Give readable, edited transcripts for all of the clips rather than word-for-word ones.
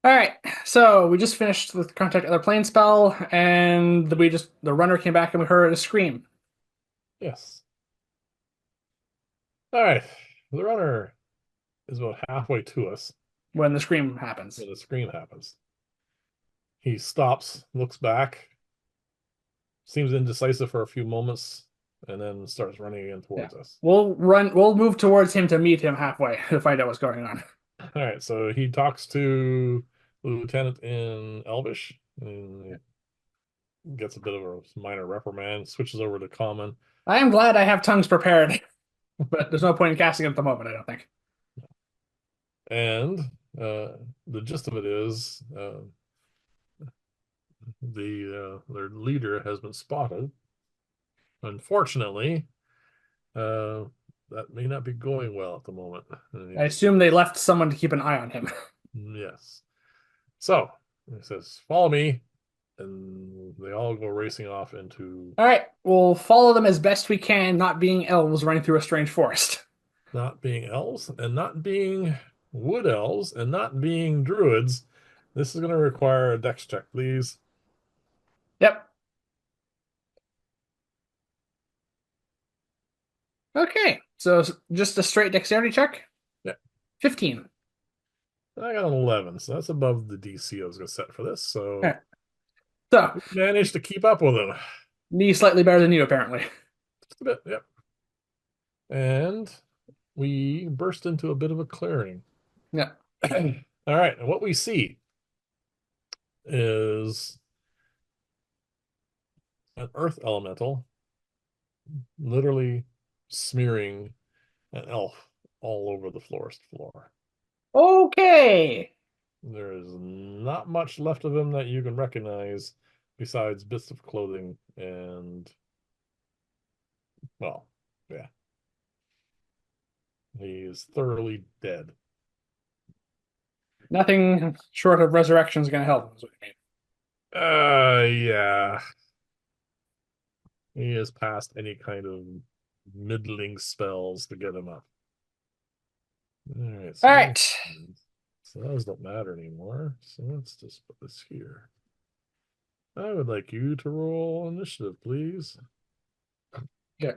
All right, so we just finished with contact other plane spell, and the runner came back and we heard a scream Yes. All right. The runner is about halfway to us when the scream happens. when the scream happens. He stops, looks back, seems indecisive for a few moments, and then starts running again Yeah, towards us. We'll move towards him to meet him halfway to find out what's going on. All right. So he talks to the lieutenant in Elvish and gets a bit of a minor reprimand, switches over to common, I am glad I have tongues prepared, but there's no point in casting it at the moment, I don't think. and uh, the gist of it is their leader has been spotted. Unfortunately, uh, that may not be going well at the moment. I assume they left someone to keep an eye on him. Yes. So he says, "Follow me," and they all go racing off into All right, we'll follow them as best we can, not being elves running through a strange forest. not being elves and not being wood elves and not being druids. This is going to require a dex check, please. Yep. Okay, so just a straight dexterity check. Yeah, 15. I got an 11, so that's above the DC I was going to set for this. All So right. So, we managed to keep up with him me slightly better than you, apparently. just a bit. Yep. And we burst into a bit of a clearing. Yeah. All right, and what we see is an earth elemental literally smearing an elf all over the forest floor. Okay. There is not much left of him that you can recognize besides bits of clothing and, well, yeah, he is thoroughly dead. Nothing short of resurrection is going to help, is what you mean. Yeah, he has passed any kind of middling spells to get him up. All right, All so right. those don't matter anymore. So let's just put this here. I would like you to roll initiative, please. Yeah.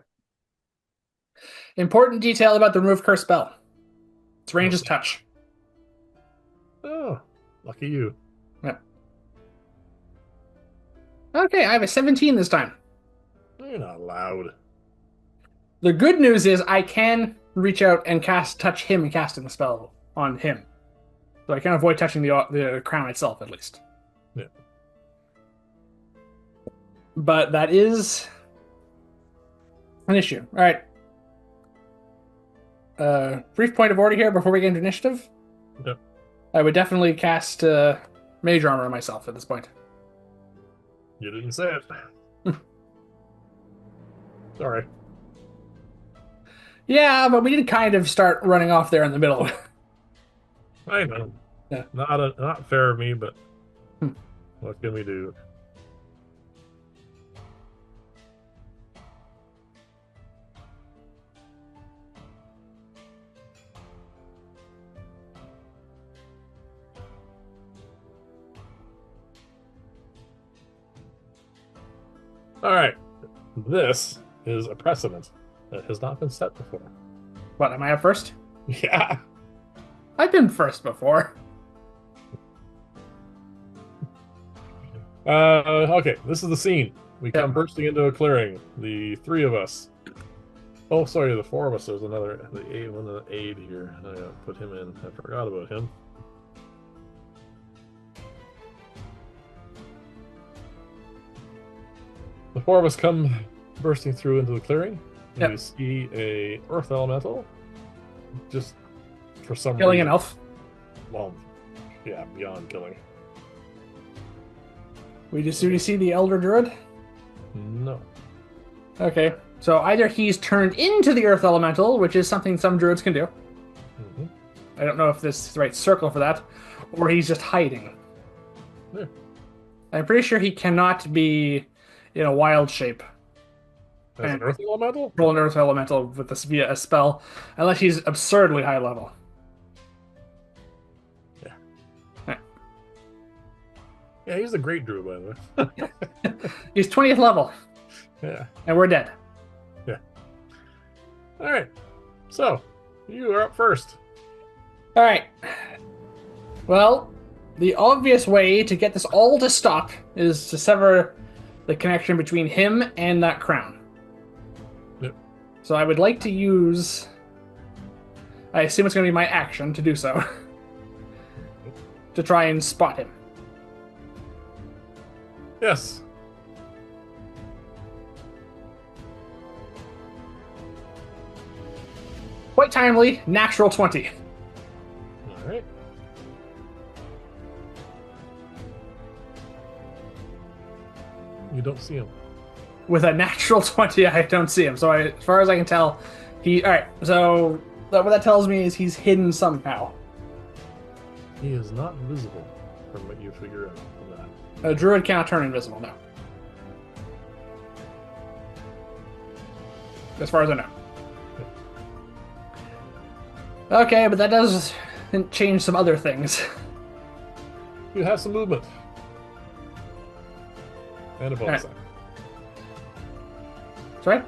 Important detail about the remove curse spell. Its range What's is that? touch. Oh, lucky you. Yeah. Okay, I have a 17 this time. You're not allowed. The good news is I can reach out and touch him, casting the spell on him. So I can avoid touching the crown itself, at least. Yeah. But that is an issue. All right. Brief point of order here before we get into initiative. Yep. I would definitely cast mage armor on myself at this point. You didn't say it. Sorry. Yeah, but we did kind of start running off there in the middle. I know. Yeah. Not fair of me, but Hmm. what can we do? All right. This is a precedent that has not been set before. What, am I up first? Yeah. I've been first before. Okay, this is the scene. We come Yep. bursting into a clearing. The three of us. Oh, sorry, the four of us. There's another one aide here. I gotta put him in. I forgot about him. The four of us come bursting through into the clearing, and we Yep. see a earth elemental. Just for some Killing an reason, elf. well, yeah, beyond killing. Do you see the elder druid? No. Okay. So either he's turned into the earth elemental, which is something some druids can do. Hmm. I don't know if this is the right circle for that, or he's just hiding. Yeah. I'm pretty sure he cannot be in a wild shape As an and earth elemental? roll an earth elemental with this via a spell, unless he's absurdly high level. Yeah. Right. Yeah, he's a great druid, by the way. He's 20th level, Yeah. and we're dead. Yeah. All right. So, you are up first. All right. Well, the obvious way to get this all to stop is to sever the connection between him and that crown. Yep. So I would like to use... I assume it's going to be my action to do so. To try and spot him. Yes. Quite timely, natural 20. All right. You don't see him. With a natural 20, I don't see him. So as far as I can tell, he... Alright, so what that tells me is he's hidden somehow. He is not visible from what you figure out from that. A druid cannot turn invisible, no. As far as I know. Okay, but that does change some other things. You have some movement. And a bonus action. Sorry?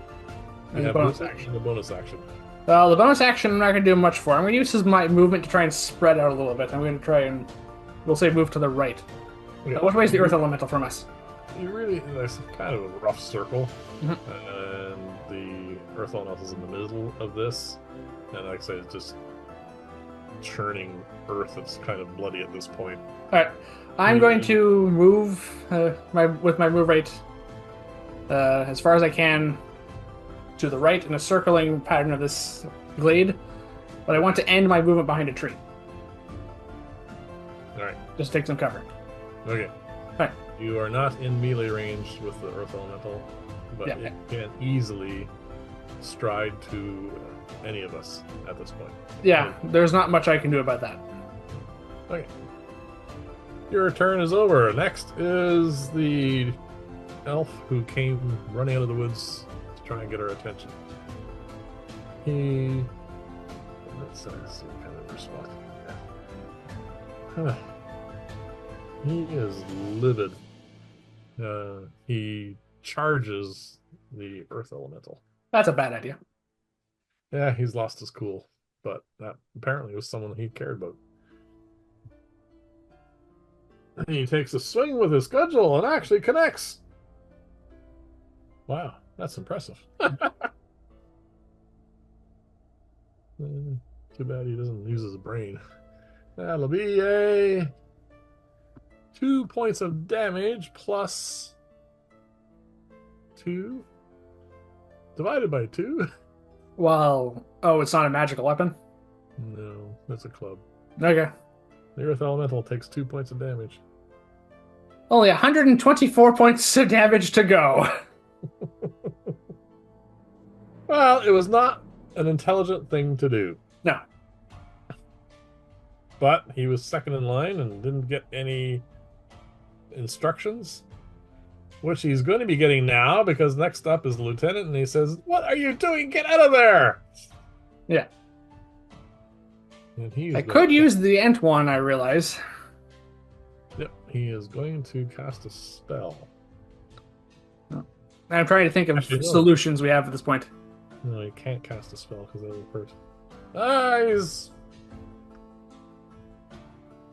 You have bonus action, a bonus action. Well, the bonus action I'm not going to do much for. I'm going to use my movement to try and spread out a little bit. I'm going to try and, we'll say, move to the right. Okay. What way is the Earth Elemental from us? You really, it's kind of a rough circle. Mm-hmm. And the Earth Elemental is in the middle of this. And like I say, it's just churning earth that's kind of bloody at this point. Alright. I'm going to move with my move rate as far as I can to the right in a circling pattern of this glade, but I want to end my movement behind a tree. Alright. Just take some cover. Okay. Alright. You are not in melee range with the Earth Elemental, but Yeah. it can easily stride to any of us at this point. Yeah, there's not much I can do about that. Okay. Your turn is over. Next is the elf who came running out of the woods to try and get our attention. Let's see what kind of response we have. He is livid. He charges the Earth Elemental. That's a bad idea. Yeah, he's lost his cool, but that apparently was someone he cared about. He takes a swing with his cudgel and actually connects. Wow, that's impressive. Too bad he doesn't use his brain. That'll be a 2 points of damage plus 2 divided by 2. Well, oh, it's not a magical weapon? No, that's a club. Okay. The Earth Elemental takes 2 points of damage. Only 124 points of damage to go. Well, it was not an intelligent thing to do. No. But he was second in line and didn't get any instructions, which he's going to be getting now because next up is the lieutenant and he says, "What are you doing? Get out of there!" Yeah. And I could use the Ent one, I realize. Yep, he is going to cast a spell. I'm trying to think of solutions we have at this point. No, he can't cast a spell because that will hurt. Ah, he's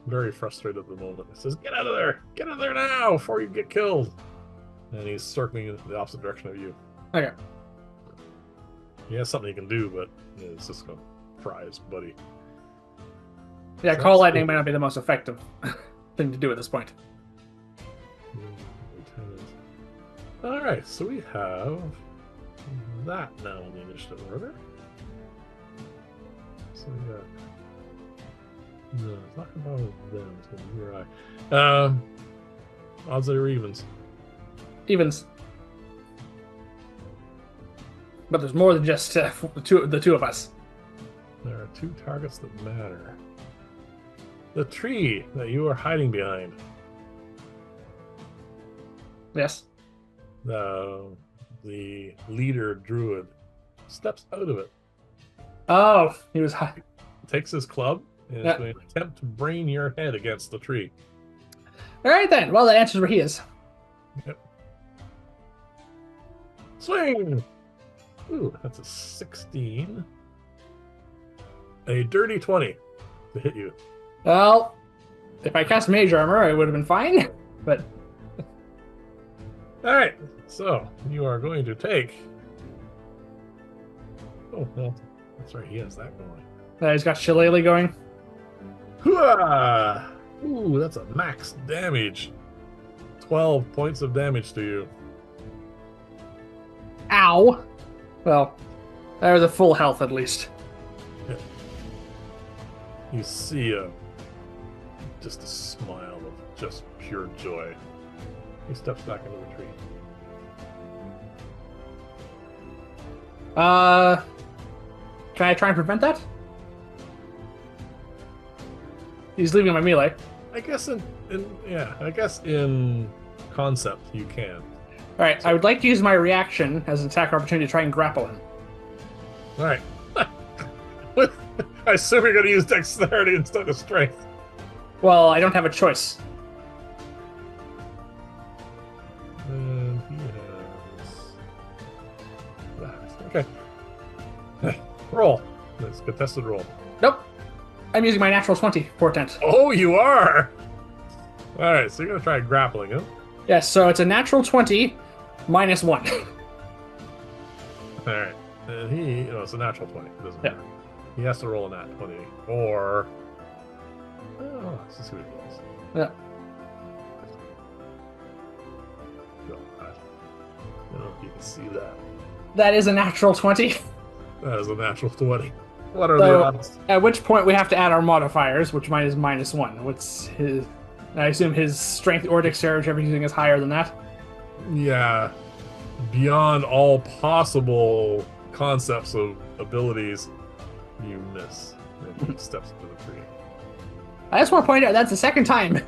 very frustrated at the moment. He says, "Get out of there! Get out of there now before you get killed!" And he's circling in the opposite direction of you. Okay. He has something he can do, but it's just going to fry his buddy. Yeah, Call Lightning might not be the most effective thing to do at this point. Alright, so we have that now in the initiative order. So we got... No, it's not about them, it's going to be you or I. Odds or evens? Evens. But there's more than just the two of us. There are 2 targets that matter. The tree that you are hiding behind. Yes. The leader druid steps out of it. Oh, he was Takes his club and is going to attempt to brain your head against the tree. All right then. Well, that answers where he is. Yep. Swing! Ooh, that's a 16. A dirty 20 to hit you. Well, if I cast mage armor, I would have been fine. But All right, so you are going to take. Oh, well, that's right. He has that going. he's got Shillelagh going. Hooah! Ooh, that's a max damage. 12 points of damage to you. Ow. Well, there's a full health at least. Yeah. You see just a smile of just pure joy. He steps back into the tree. Can I try and prevent that? He's leaving my melee. I guess in concept you can. All right, I would like to use my reaction as an attack opportunity to try and grapple him. All right. I assume you're going to use dexterity instead of strength. Well, I don't have a choice. And he has. Okay. Roll. It's a contested roll. Nope. I'm using my natural 20 portent. Oh, you are. All right, so you're going to try grappling him. Yes, so it's a natural 20 minus 1. All right. And it's a natural 20. It doesn't matter. He has to roll a nat 20. Or. Oh, let's just see what he rolls. Yeah. God. I don't know if you can see that. That is a natural 20. That is a natural 20. What are So, the odds? at which point we have to add our modifiers, which mine is minus 1. What's his... I assume his strength or dexterity, whichever he's using, is higher than that. Yeah. Beyond all possible concepts of abilities, you miss. And he steps into the tree. I just want to point out that's the second time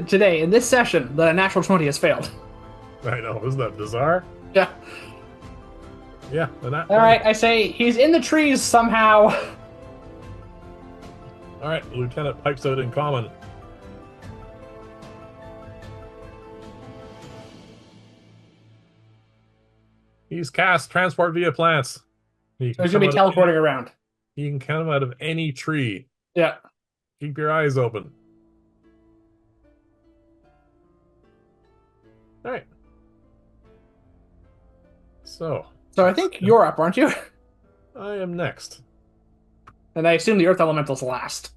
today, in this session, that a natural 20 has failed. I know. Isn't that bizarre? Yeah. Yeah. All right, I say he's in the trees somehow. All right. The lieutenant pipes out in common. He's cast transport via plants. He's going to be teleporting around. He can come out of any tree. Yeah. Keep your eyes open. All right. So I think you're up, aren't you? I am next. And I assume the Earth Elemental's last.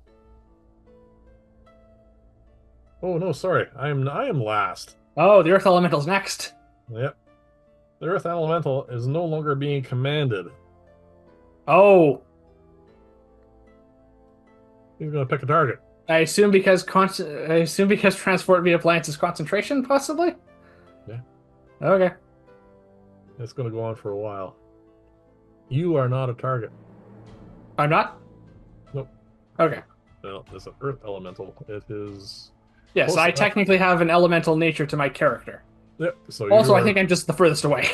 Oh no, sorry. I am last. Oh, the Earth Elemental's next. Yep. The Earth Elemental is no longer being commanded. Oh. He's going to pick a target. I assume because transport via plants is concentration, possibly? Yeah. Okay. It's going to go on for a while. You are not a target. I'm not? Nope. Okay. No, it's an Earth Elemental. It is... Yes, I technically have an elemental nature to my character. Yep. So also, I think I'm just the furthest away.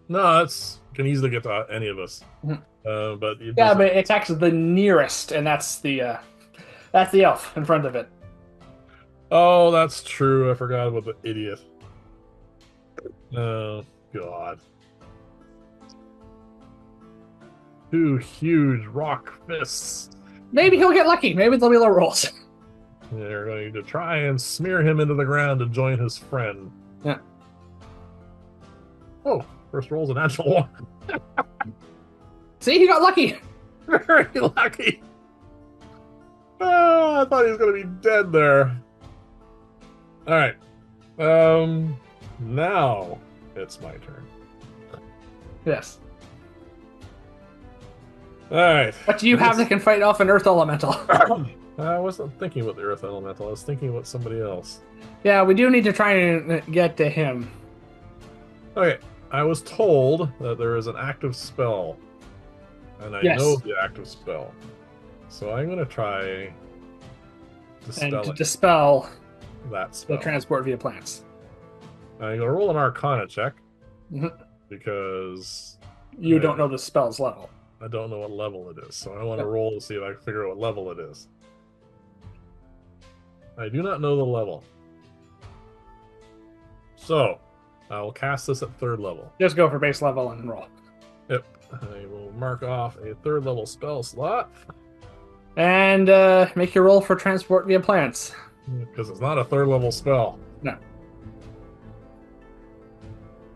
No, can easily get to any of us. Mm-hmm. But but it's actually the nearest, and that's the elf in front of it. Oh, that's true. I forgot about the idiot. Oh God! 2 huge rock fists. Maybe he'll get lucky. Maybe there'll be low rolls. They're going to try and smear him into the ground to join his friend. Yeah. Oh, first roll's a natural 1. See, he got lucky. Very lucky. Oh, I thought he was going to be dead there. All right. Now it's my turn. Yes. All right. What do you have that can fight off an Earth Elemental? I wasn't thinking about the Earth Elemental. I was thinking about somebody else. Yeah, we do need to try and get to him. Okay. I was told that there is an active spell. And I know the active spell. So I'm going to try dispel that spell. The transport via plants. I'm going to roll an Arcana check. Mm-hmm. Because... You don't know the spell's level. I don't know what level it is. So I want to roll to see if I can figure out what level it is. I do not know the level. So, I will cast this at 3rd level. Just go for base level and roll. Yep. I will mark off a 3rd level spell slot. And make your roll for transport via plants. Because it's not a 3rd level spell. No.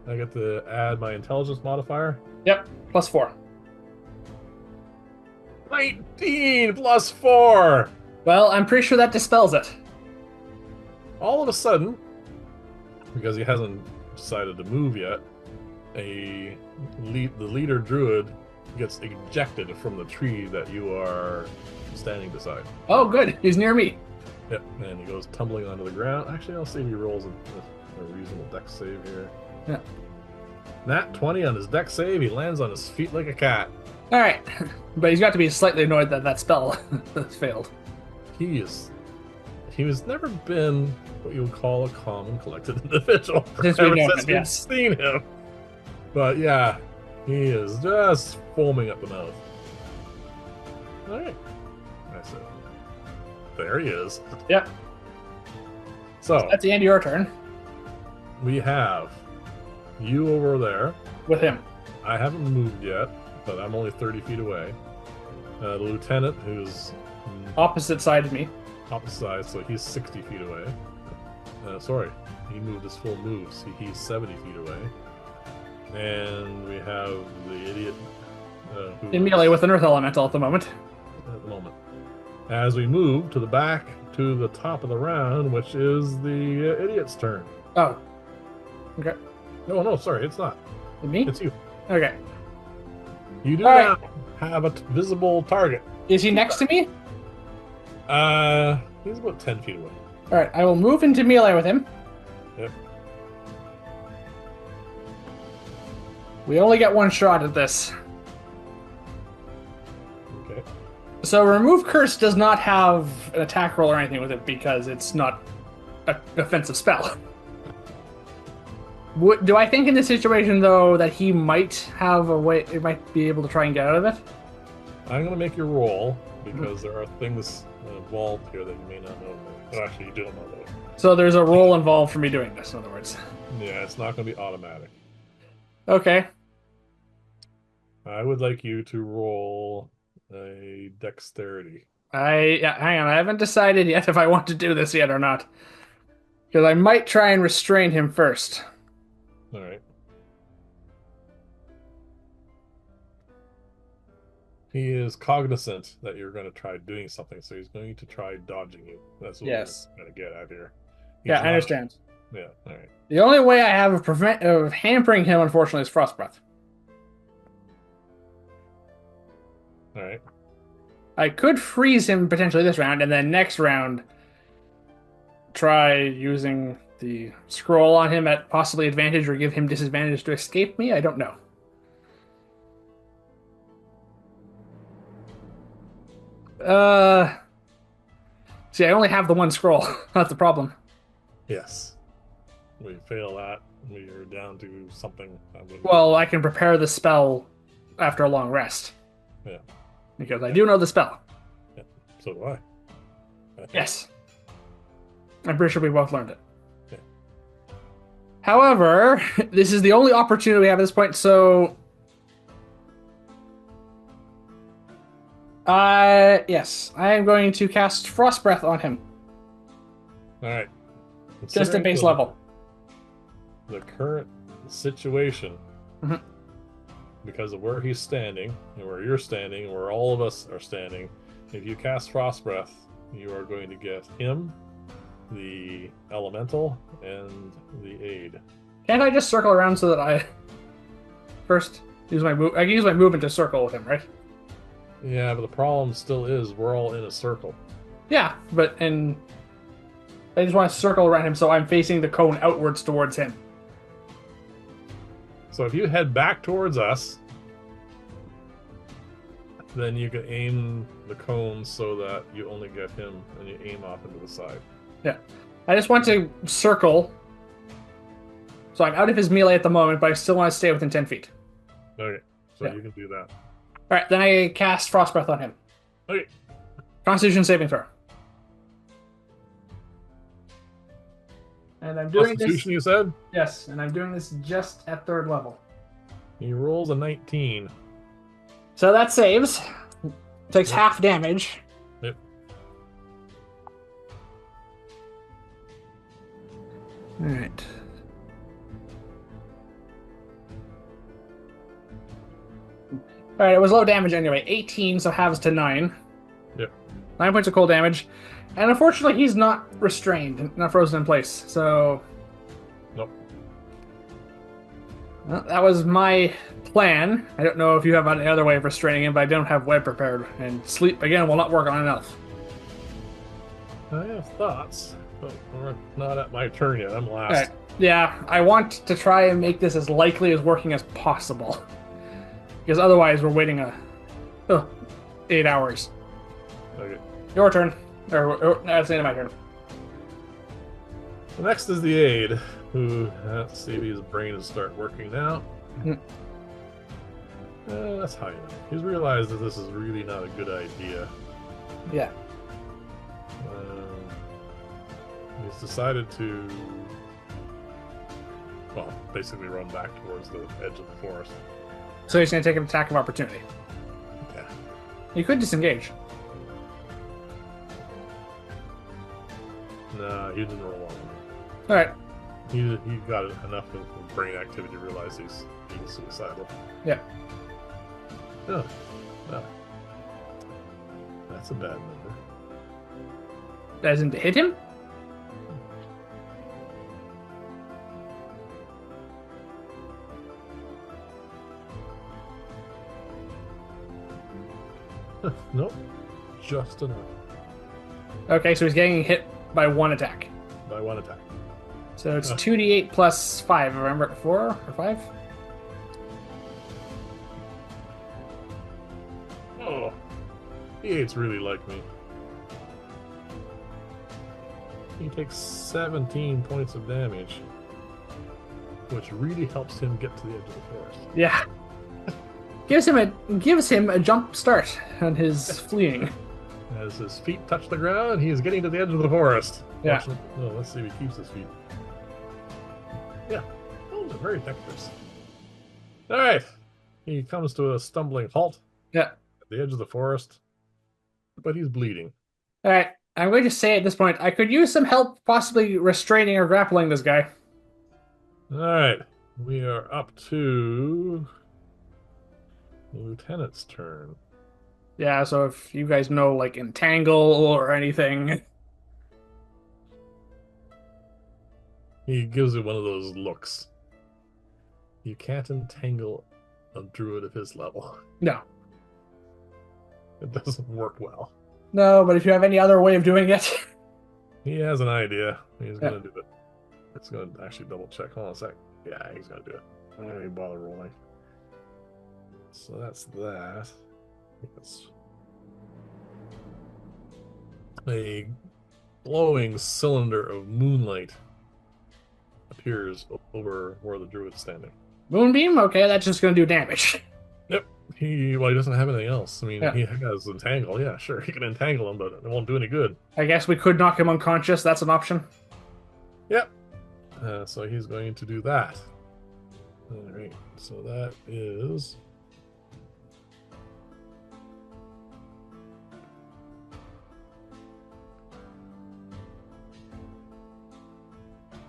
I get to add my intelligence modifier. Yep, +4. 19 plus 4! Well, I'm pretty sure that dispels it. All of a sudden, because he hasn't decided to move yet, the leader druid gets ejected from the tree that you are standing beside. Oh, good. He's near me. Yep, and he goes tumbling onto the ground. Actually, I'll see if he rolls a reasonable dex save here. Yeah. Nat 20 on his dex save. He lands on his feet like a cat. All right. But he's got to be slightly annoyed that that spell has failed. He has never been what you would call a calm and collected individual Since ever we've known since him, we've yes. seen him. But yeah, he is just foaming at the mouth. All right. I said, there he is. Yep. So That's the end of your turn we have you over there. with him. I haven't moved yet, but I'm only 30 feet away. The lieutenant, who's Opposite side of me. opposite side, so he's 60 feet away. Sorry, he moved his full move, so he's 70 feet away. And we have the idiot who In melee with an earth elemental at the moment. at the moment. As we move to the back to the top of the round, which is the idiot's turn. Oh. Okay. No, sorry, it's not. Me? It's you. Okay. You do All not have a visible target. Is he next to me? He's about 10 feet away. All right. I will move into melee with him. Yep. We only get one shot at this. Okay. So remove curse does not have an attack roll or anything with it because it's not an offensive spell. Do I think in this situation though that he might have a way? It might be able to try and get out of it. I'm going to make your roll because there are things involved here that you may not know. Well, actually, you do not know that. So there's a roll involved for me doing this. In other words. Yeah, it's not going to be automatic. Okay. I would like you to roll a dexterity. Hang on. I haven't decided yet if I want to do this yet or not. Because I might try and restrain him first. All right. He is cognizant that you're going to try doing something, so he's going to try dodging you. That's what Yes. we're going to get at here. Yeah, I understand. Yeah, all right. The only way I have of hampering him, unfortunately, is frost breath. All right. I could freeze him potentially this round, and then next round try using the scroll on him at possibly advantage or give him disadvantage to escape me. I don't know. See, I only have the one scroll. That's the problem. Yes. We fail that. We are down to something. Well, I can prepare the spell after a long rest. Yeah. Because I do know the spell. Yeah. So do I. Yes. I'm pretty sure we both learned it. Yeah. However, this is the only opportunity we have at this point, so... yes. I am going to cast Frost Breath on him. Alright. Just at base level. The current situation, Mhm. because of where he's standing, and where you're standing, and where all of us are standing, if you cast Frost Breath, you are going to get him, the elemental, and the aid. Can't I just circle around so that I first use my move? I can use my movement to circle with him, right? Yeah, but the problem still is we're all in a circle. Yeah, but I just want to circle around him so I'm facing the cone outwards towards him. So if you head back towards us, then you can aim the cone so that you only get him and you aim off into the side. Yeah. I just want to circle. So I'm out of his melee at the moment, but I still want to stay within 10 feet. Okay, so Yeah. you can do that. Alright, then I cast Frost Breath on him. Okay. Constitution saving throw. And I'm doing Constitution, this. you said? Yes, and I'm doing this just at 3rd level. He rolls a 19. So that saves. Takes Yep. half damage. Yep. All right. All right, it was low damage anyway. 18, so halves to 9. Yep. 9 points of cold damage. And unfortunately, he's not restrained, not frozen in place. So Nope. well, that was my plan. I don't know if you have any other way of restraining him, but I don't have web prepared. And sleep, again, will not work on an elf. I have thoughts, but we're not at my turn yet. I'm last. All right. Yeah, I want to try and make this as likely as working as possible. Because otherwise, we're waiting 8 hours. Okay. Your turn. Or that's the end of my turn. The next is the aide, who, let's see if his brain will start working now. That's how you know. He's realized that this is really not a good idea. Yeah. He's decided to, well, basically run back towards the edge of the forest. So he's going to take an attack of opportunity. Yeah. You could disengage. No, he didn't roll one. All right. He got enough of brain activity to realize he's being suicidal. Yeah. No. No. That's a bad number. Doesn't hit him? Nope. Just enough. Okay, so he's getting hit by 1 attack. By 1 attack. So it's 2d8 plus 5. Remember, 4 or 5? Oh. D8's really like me. He takes 17 points of damage, which really helps him get to the edge of the forest. Yeah. gives him a jump start on his fleeing. As his feet touch the ground, he is getting to the edge of the forest. Yeah. Oh, let's see if he keeps his feet. Yeah. Oh, they're very dexterous. All right. He comes to a stumbling halt Yeah. at the edge of the forest, but he's bleeding. All right. I'm going to say at this point, I could use some help possibly restraining or grappling this guy. All right. We are up to the lieutenant's turn. Yeah, so if you guys know, like, entangle or anything. He gives it one of those looks. You can't entangle a druid of his level. No. It doesn't work well. No, but if you have any other way of doing it. He has an idea. He's going to do it. It's going to actually double check. Hold on a sec. Yeah, he's going to do it. I'm not going to bother rolling. So that's that. That's a glowing cylinder of moonlight appears over where the druid's standing. Moonbeam? Okay, that's just going to do damage. Yep. He doesn't have anything else. I mean, Yeah. he has entangle. Yeah, sure. He can entangle him, but it won't do any good. I guess we could knock him unconscious. That's an option. Yep. So he's going to do that. All right. So that is...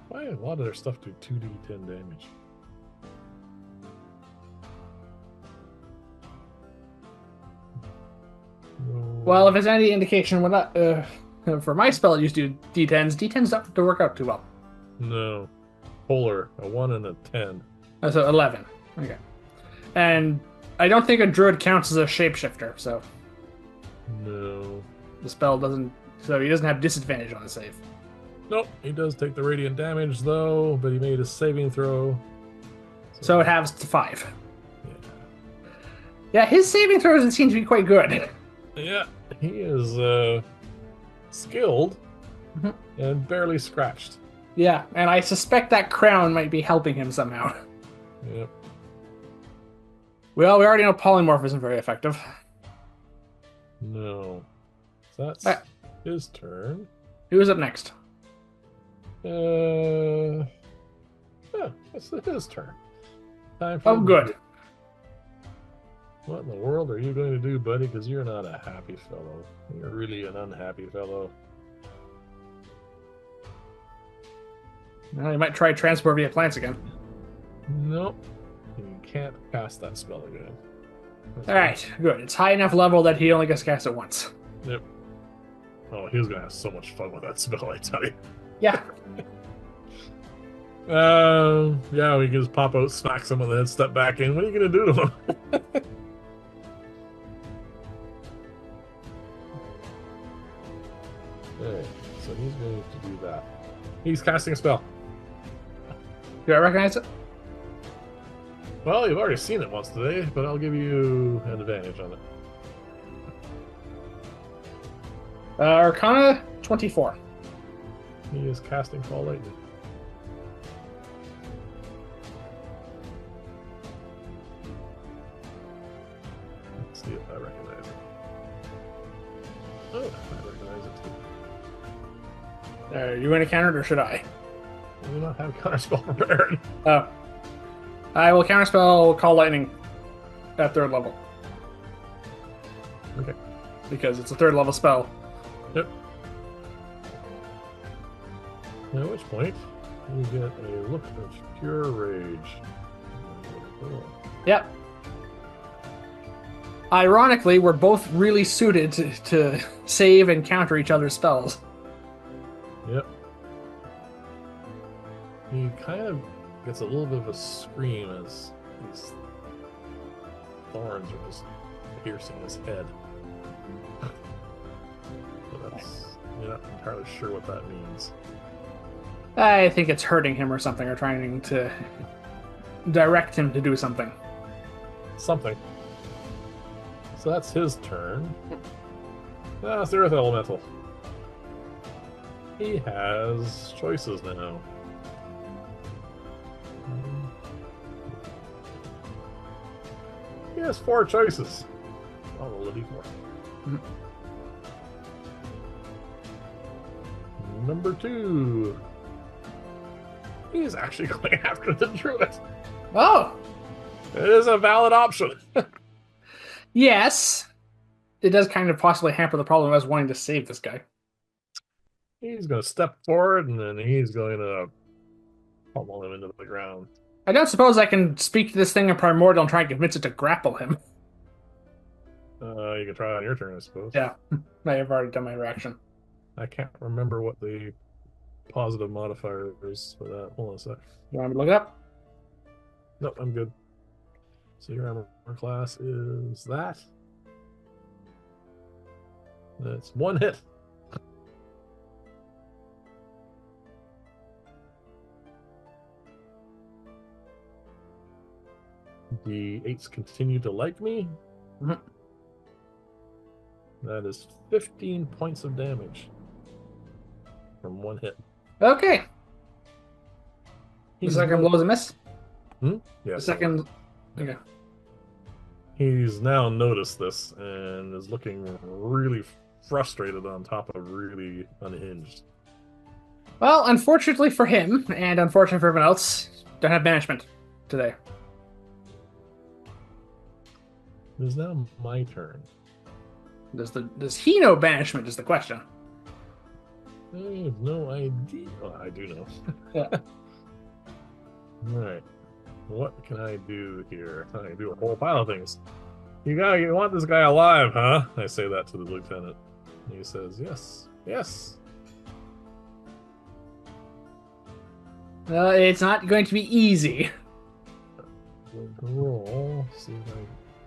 Why a lot of their stuff do 2d10 damage? No. Well, if it's any indication, we're not, for my spell, it used to do d10s. D10s don't to work out too well. No. Polar, a 1 and a 10. So 11. Okay. And I don't think a druid counts as a shapeshifter, so No. the spell doesn't. So he doesn't have disadvantage on the save. Nope, he does take the radiant damage though, but he made a saving throw. So it halves to 5. Yeah. Yeah, his saving throws seem to be quite good. Yeah, he is skilled Mhm. and barely scratched. Yeah, and I suspect that crown might be helping him somehow. Yep. Well, we already know polymorph isn't very effective. No. So that's Alright. his turn. Who's up next? Yeah, it's his turn. Time for Oh, good. What in the world are you going to do, buddy? Because you're not a happy fellow. You're really an unhappy fellow. Well, you might try transport via plants again. Nope. You can't cast that spell again. All right, good. It's high enough level that he only gets cast it once. Yep. Oh, he was going to have so much fun with that spell, I tell you. Yeah. Yeah, we can just pop out, smack someone in the head, step back in. What are you going to do to him? Okay, so he's going to do that. He's casting a spell. Do I recognize it? Well, you've already seen it once today, but I'll give you an advantage on it. Arcana 24. He is casting Fall Lightning. Let's see if I recognize it. Oh, I recognize it too. Are you going to counter it, or should I? I do not have counterspell prepared. Oh. I will counterspell Call Lightning at 3rd level. Okay. Because it's a 3rd level spell. Yep. At which point, you get a look of pure rage. Yep. Ironically, we're both really suited to save and counter each other's spells. Yep. He kind of gets a little bit of a scream as these thorns are just piercing his head. So that's, you're not entirely sure what that means. I think it's hurting him or something, or trying to direct him to do something. Something. So that's his turn. Ah, it's the Earth Elemental. He has choices now. He has 4 choices. I'll roll a d4. Number 2. He is actually going after the druid. Oh! It is a valid option. Yes. It does kind of possibly hamper the problem of us wanting to save this guy. He's going to step forward, and then he's going to pummel him into the ground. I don't suppose I can speak to this thing in Primordial and try and convince it to grapple him. You can try on your turn, I suppose. Yeah, I have already done my reaction. I can't remember what the positive modifier is for that. Hold on a sec. You want me to look it up? Nope, I'm good. So your armor class is that. That's 1 hit. The 8s continue to like me. Mhm. That is 15 points of damage from 1 hit. Okay. The He's second blow is a miss? Yeah. The second... Okay. He's now noticed this and is looking really frustrated on top of really unhinged. Well, unfortunately for him, and unfortunately for everyone else, don't have banishment today. It is now my turn. Does he know banishment is the question. I have no idea. Oh, I do know. Yeah. Alright. What can I do here? I can do a whole pile of things. You want this guy alive, huh? I say that to the lieutenant. He says, yes. Yes. It's not going to be easy. Roll. See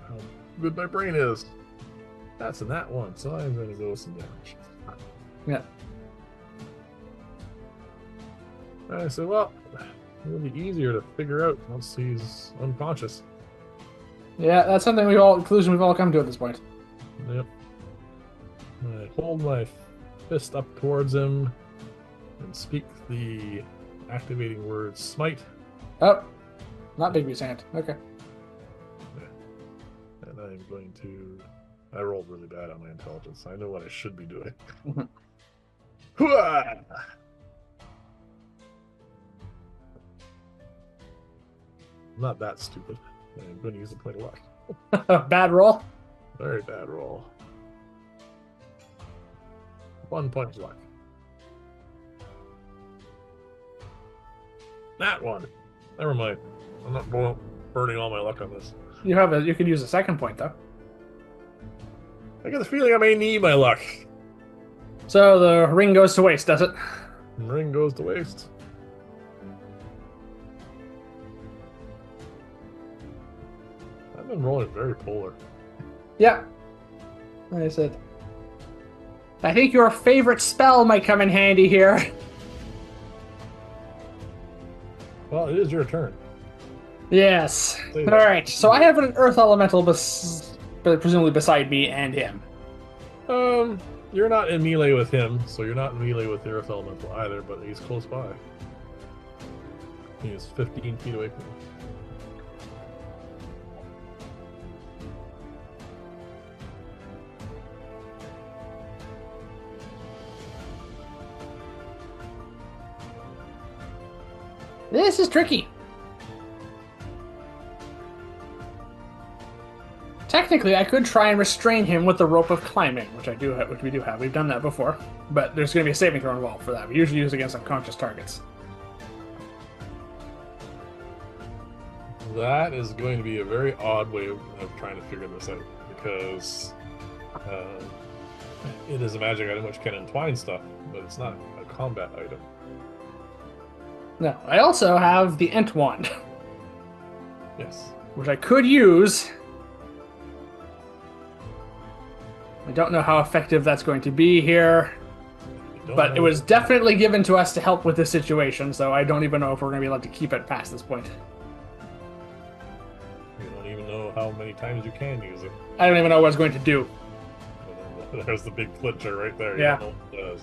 how good my brain is. That's in that one, so I'm going to go with some damage. Yeah. I said, well, it'll be easier to figure out once he's unconscious. Yeah, that's something conclusion we've all come to at this point. Yep. I hold my fist up towards him and speak the activating word smite. Oh, not Bigby's hand. Okay. And I'm going to... I rolled really bad on my intelligence. I know what I should be doing. not that stupid. I'm going to use a point of luck. Bad roll. Very bad roll. 1 point of luck. That one. Never mind. I'm not burning all my luck on this. You could use a second point though. I get the feeling I may need my luck. So the ring goes to waste, does it? The ring goes to waste. I've been rolling very polar. Yeah. Like I said, I think your favorite spell might come in handy here. Well, it is your turn. Yes. All right. So I have an earth elemental presumably beside me and him. You're not in melee with him, so you're not in melee with the earth elemental either, but he's close by. He's 15 feet away from you. This is tricky. Technically, I could try and restrain him with the rope of climbing, which we do have. We've done that before, but there's going to be a saving throw involved for that. We usually use it against unconscious targets. That is going to be a very odd way of trying to figure this out, because it is a magic item which can entwine stuff, but it's not a combat item. No, I also have the Ent Wand. Yes. Which I could use. I don't know how effective that's going to be here. But it was definitely given to us to help with this situation, so I don't even know if we're going to be able to keep it past this point. You don't even know how many times you can use it. I don't even know what it's going to do. There's the big flincher right there. Yeah. You don't know what it does.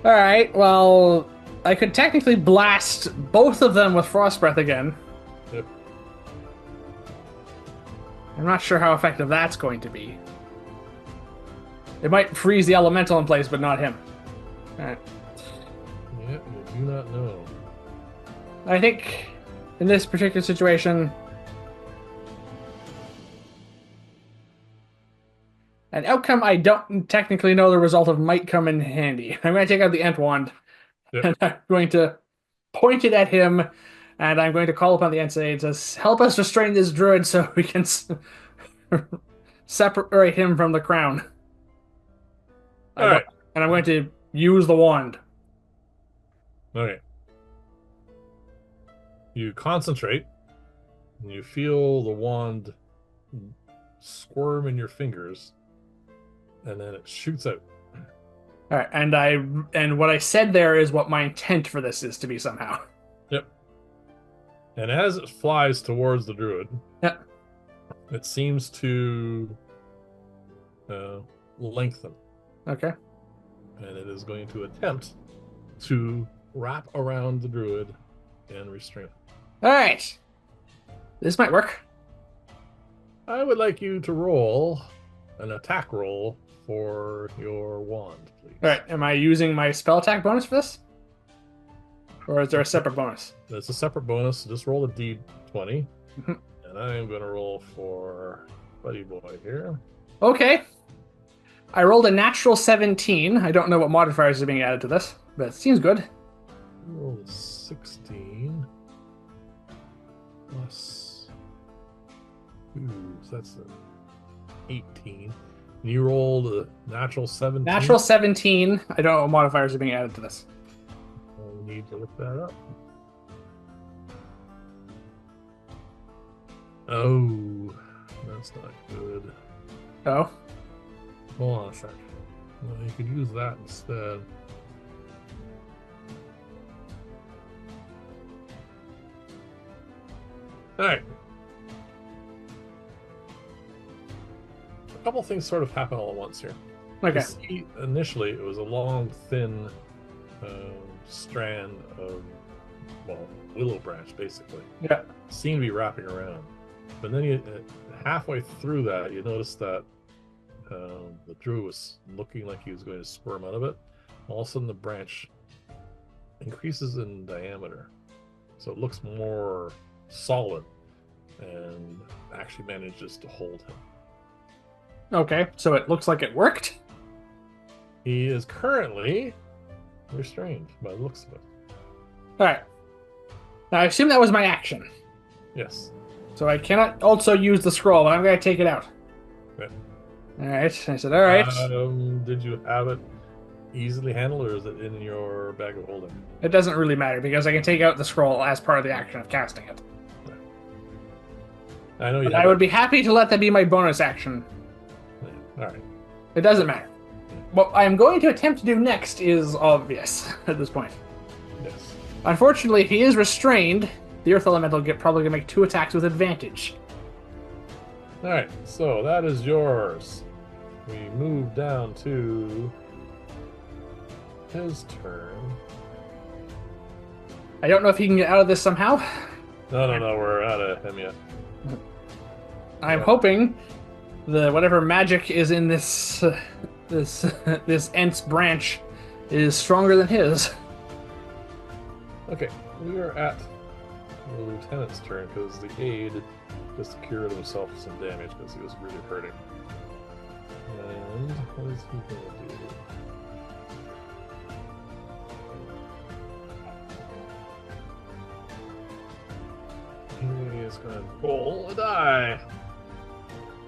Alright, well, I could technically blast both of them with Frost Breath again. Yep. I'm not sure how effective that's going to be. It might freeze the elemental in place, but not him. Alright. Yeah, you do not know. I think in this particular situation, an outcome I don't technically know the result of might come in handy. I'm going to take out the Ent Wand, Yep. and I'm going to point it at him, and I'm going to call upon the Ent to help us restrain this druid so we can separate him from the crown. All right. And I'm going to use the wand. Okay. You concentrate, and you feel the wand squirm in your fingers, and then it shoots out. All right, and what I said there is what my intent for this is to be somehow. Yep. And as it flies towards the druid, yep, it seems to lengthen. Okay. And it is going to attempt to wrap around the druid and restrain it. All right. This might work. I would like you to roll an attack roll for your wand, please. All right. Am I using my spell attack bonus for this? Or is there a separate bonus? It's a separate bonus. Just roll a d20. Mm-hmm. And I'm going to roll for Buddy Boy here. Okay. I rolled a natural 17. I don't know what modifiers are being added to this, but it seems good. Roll a 16 plus 2, so that's an 18. And you rolled a natural 17. Natural 17. I don't know what modifiers are being added to this. We need to look that up. Oh, that's not good. Oh? Hold on a sec. Well, you could use that instead. Alright. A couple things sort of happen all at once here. Okay. You see, initially, it was a long, thin strand of, well, willow branch, basically. Yeah. Seemed to be wrapping around. But then you halfway through that, you notice that the druid was looking like he was going to squirm out of it. All of a sudden, the branch increases in diameter, so it looks more solid and actually manages to hold him. Okay, so it looks like it worked. He is currently restrained by the looks of it. All right. Now I assume that was my action, Yes. so I cannot also use the scroll, but I'm going to take it out. Okay. All right. I said, all right. Did you have it easily handled, or is it in your bag of holding? It doesn't really matter because I can take out the scroll as part of the action of casting it. I know you. But I would be happy to let that be my bonus action. Yeah. All right. It doesn't matter. What I am going to attempt to do next is obvious at this point. Yes. Unfortunately, if he is restrained, the Earth Elemental probably going to make 2 attacks with advantage. All right. So that is yours. We move down to his turn. I don't know if he can get out of this somehow. No, we're out of him yet. I'm hoping the whatever magic is in this this Ent's branch is stronger than his. Okay, we are at the lieutenant's turn because the aide just cured himself of some damage because he was really hurting. And what is he going to do? He is going to roll a die.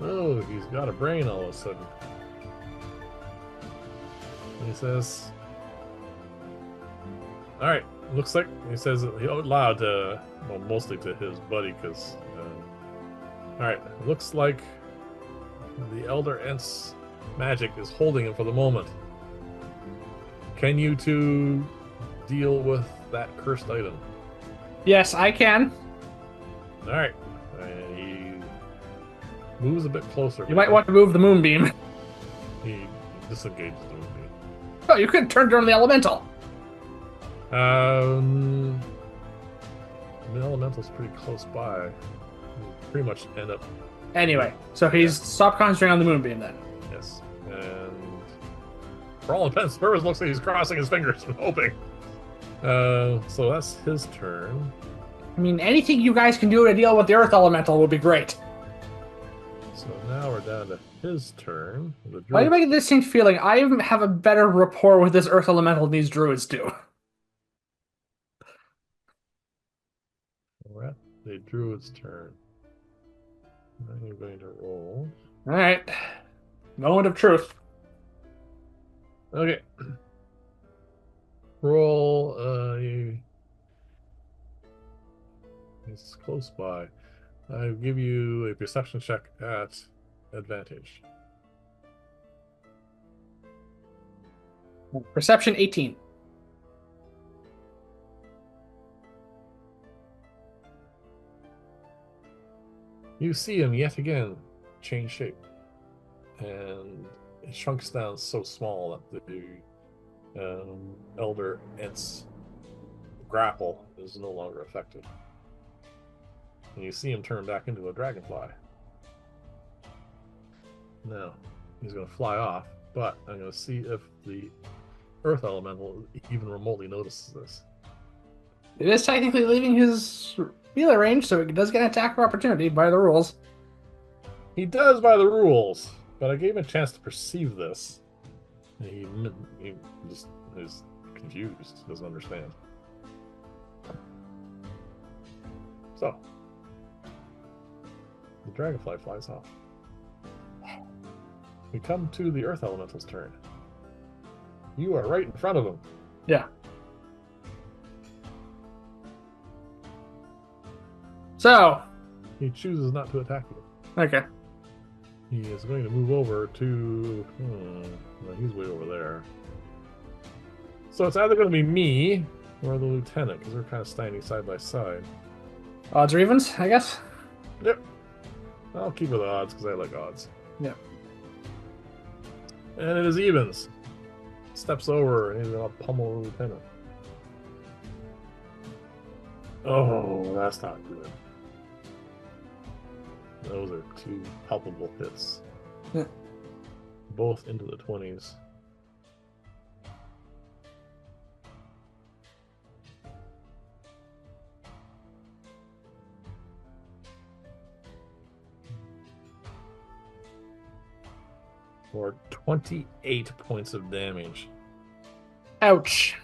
Oh, he's got a brain all of a sudden. And he says, all right, looks like, he says it out loud to, well, mostly to his buddy, because, all right, looks like the Elder Ent's magic is holding him for the moment. Can you two deal with that cursed item? Yes, I can. All right, and he moves a bit closer. You might want to move the moonbeam. He disengages the moonbeam. Oh, you could turn down the elemental. The elemental's pretty close by. You pretty much end up. Anyway, so he's stopped concentrating on the moonbeam then. Yes, and for all intents and purposes, looks like he's crossing his fingers and hoping. So that's his turn. I mean, anything you guys can do to deal with the Earth Elemental would be great. So now we're down to his turn. Why do you make this distinct feeling? I have a better rapport with this Earth Elemental than these druids do. We're at the druid's turn. Now you're going to roll. All right. Moment of truth. Okay. Roll. He's close by. I'll give you a perception check at advantage. Perception 18. You see him yet again change shape, and it shrunks down so small that the Elder Ent's grapple is no longer effective. And you see him turn back into a dragonfly. Now, he's going to fly off, but I'm going to see if the Earth Elemental even remotely notices this. It is technically leaving his melee range, so it does get an attack of opportunity by the rules. He does by the rules, but I gave him a chance to perceive this. He just is confused, doesn't understand. So, the dragonfly flies off. We come to the Earth Elemental's turn. You are right in front of him. Yeah. So. He chooses not to attack you. Okay. He is going to move over to... no, he's way over there. So it's either going to be me or the lieutenant, because we're kind of standing side by side. Odds or evens, I guess? Yep. I'll keep with odds, because I like odds. Yeah. And it is evens. Steps over, and he's going to pummel the lieutenant. Oh, that's not good. Those are 2 palpable hits. Yeah. Both into the 20s. for 28 points of damage. Ouch.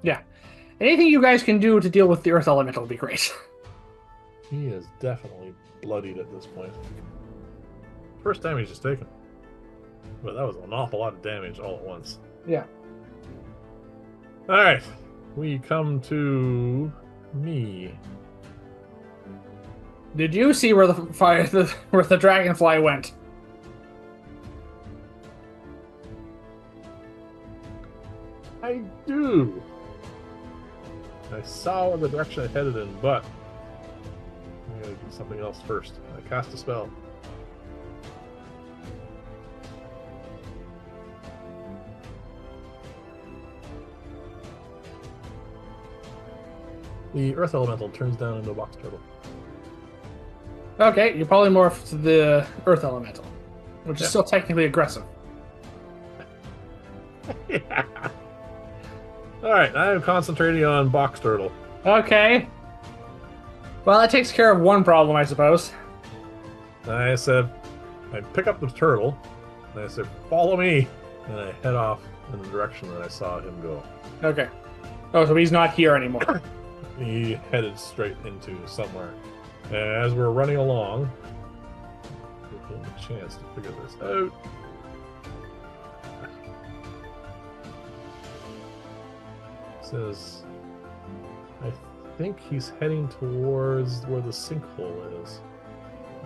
Yeah. Anything you guys can do to deal with the earth elemental would be great. He is definitely bloodied at this point. First damage is taken. But that was an awful lot of damage all at once. Yeah. Alright. We come to me. Did you see where where the dragonfly went? I do. I saw the direction I headed in, but I gotta do something else first. I cast a spell. The earth elemental turns down into a box turtle. Okay, you polymorph to the earth elemental, which is still technically aggressive. Yeah. Alright, I am concentrating on box turtle. Okay. Well, that takes care of one problem, I suppose. I said, I pick up the turtle, and I said, follow me, and I head off in the direction that I saw him go. Okay. Oh, so he's not here anymore. He headed straight into somewhere. As we're running along, give him a chance to figure this out. Says, I think he's heading towards where the sinkhole is.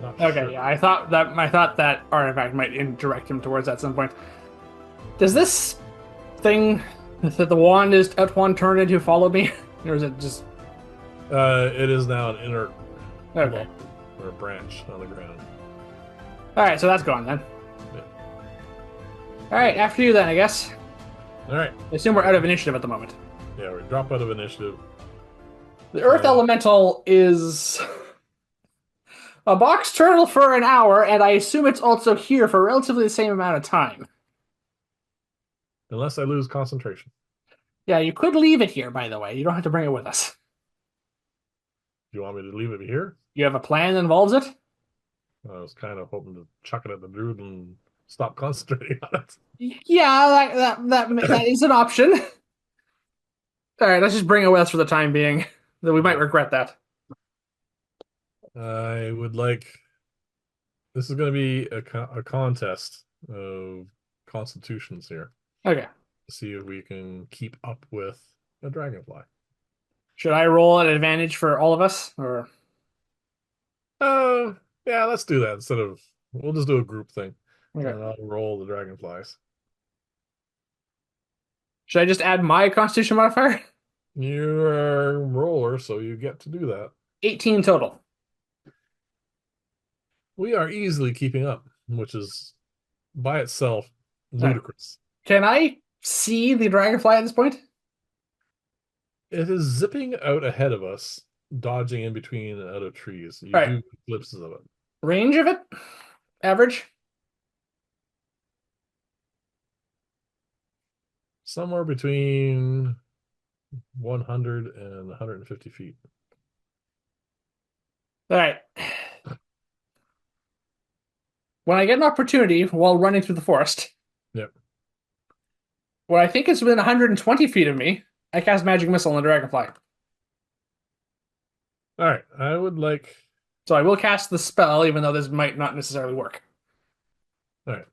Not Okay, sure. yeah, I thought that artifact might direct him towards that at some point. Does this thing that the wand is at one turn into follow me, or is it just? It is now an inner Okay. or a branch on the ground. All right, so that's gone then. Yeah. All right, after you then, I guess. All right. I assume we're out of initiative at the moment. Yeah, we drop out of initiative. The Earth Elemental is a box turtle for an hour, and I assume it's also here for relatively the same amount of time. Unless I lose concentration. Yeah, you could leave it here, by the way. You don't have to bring it with us. Do you want me to leave it here? You have a plan that involves it? I was kind of hoping to chuck it at the druid and stop concentrating on it. Yeah, that is an option. All right, let's just bring it with us for the time being. That we might regret that. I would like. This is going to be a contest of constitutions here. Okay. See if we can keep up with a dragonfly. Should I roll an advantage for all of us, or? Yeah, let's do that instead of. We'll just do a group thing. Okay. And I'll roll the dragonflies. Should I just add my Constitution modifier? You're a roller, so you get to do that. 18 total. We are easily keeping up, which is by itself ludicrous. Can I see the dragonfly at this point? It is zipping out ahead of us, dodging in between and out of trees. You Right. do glimpses of it. Range of it? Average? Somewhere between 100 and 150 feet. All right. When I get an opportunity while running through the forest, Yep. what I think is within 120 feet of me, I cast Magic Missile on the dragonfly. All right. I would like. So I will cast the spell, even though this might not necessarily work. All right.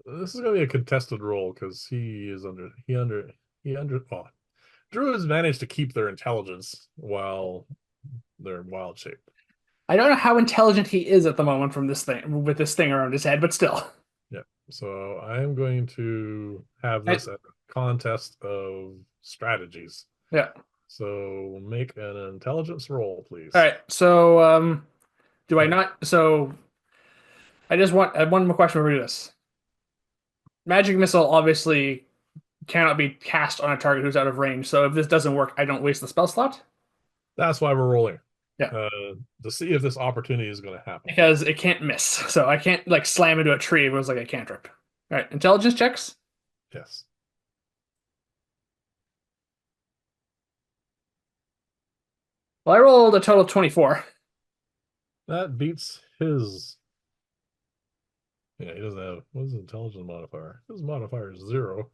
This is going to be a contested roll because he under. Oh, druids manage to keep their intelligence while they're wild shaped. I don't know how intelligent he is at the moment from this thing with this thing around his head, but still. Yeah. So I am going to have this a contest of strategies. Yeah. So make an intelligence roll, please. All right. So do I not? So I have one more question before we do this. Magic Missile obviously cannot be cast on a target who's out of range. So if this doesn't work, I don't waste the spell slot. That's why we're rolling. Yeah. To see if this opportunity is going to happen. Because it can't miss. So I can't like slam into a tree if it was like a cantrip. All right. Intelligence checks. Yes. Well, I rolled a total of 24. That beats his Yeah, he doesn't have. What's his intelligence modifier? His modifier is 0.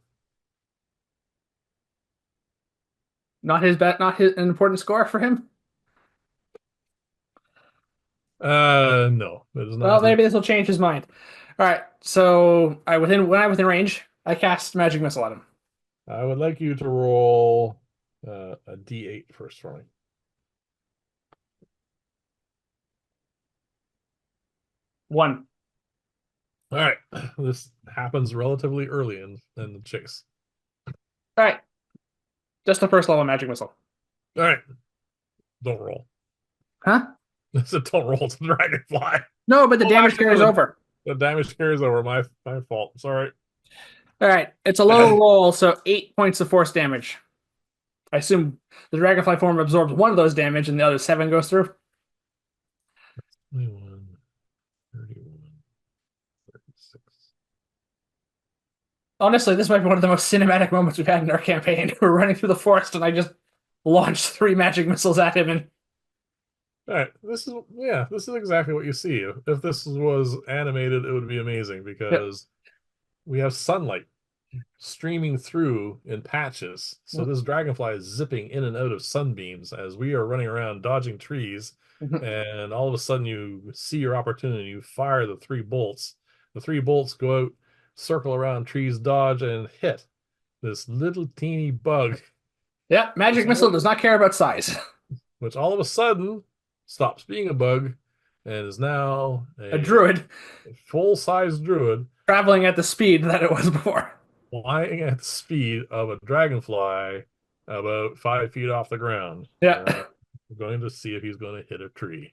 Not his bet, not his an important score for him. No, it is Well, not his. maybe this will change his mind. All right, so when I within range, I cast magic missile at him. I would like you to roll a D8 first for me. 1. All right, this happens relatively early in the chase. All right, just the first level magic missile. All right, don't roll. Huh? I said don't roll to the dragonfly. No, but the Oh, damage actually, carries no, over. the damage carries over. My fault. Sorry. All right, it's a low roll, so 8 points of force damage. I assume the dragonfly form absorbs one of those damage, and the other 7 goes through. 21, 31, 36. Honestly, this might be one of the most cinematic moments we've had in our campaign. We're running through the forest, and I just launched 3 magic missiles at him, and All right, this is exactly what you see. If this was animated, it would be amazing yep. because we have sunlight streaming through in patches. So this dragonfly is zipping in and out of sunbeams as we are running around dodging trees. And all of a sudden, you see your opportunity. You fire the 3 bolts. The 3 bolts go out, circle around trees, dodge, and hit this little teeny bug, Yeah, magic missile does not care about size. which all of a sudden stops being a bug and is now A a druid full-size druid traveling at the speed that it was before. flying at the speed of a dragonfly about 5 feet off the ground. Yeah. We're going to see if he's going to hit a tree.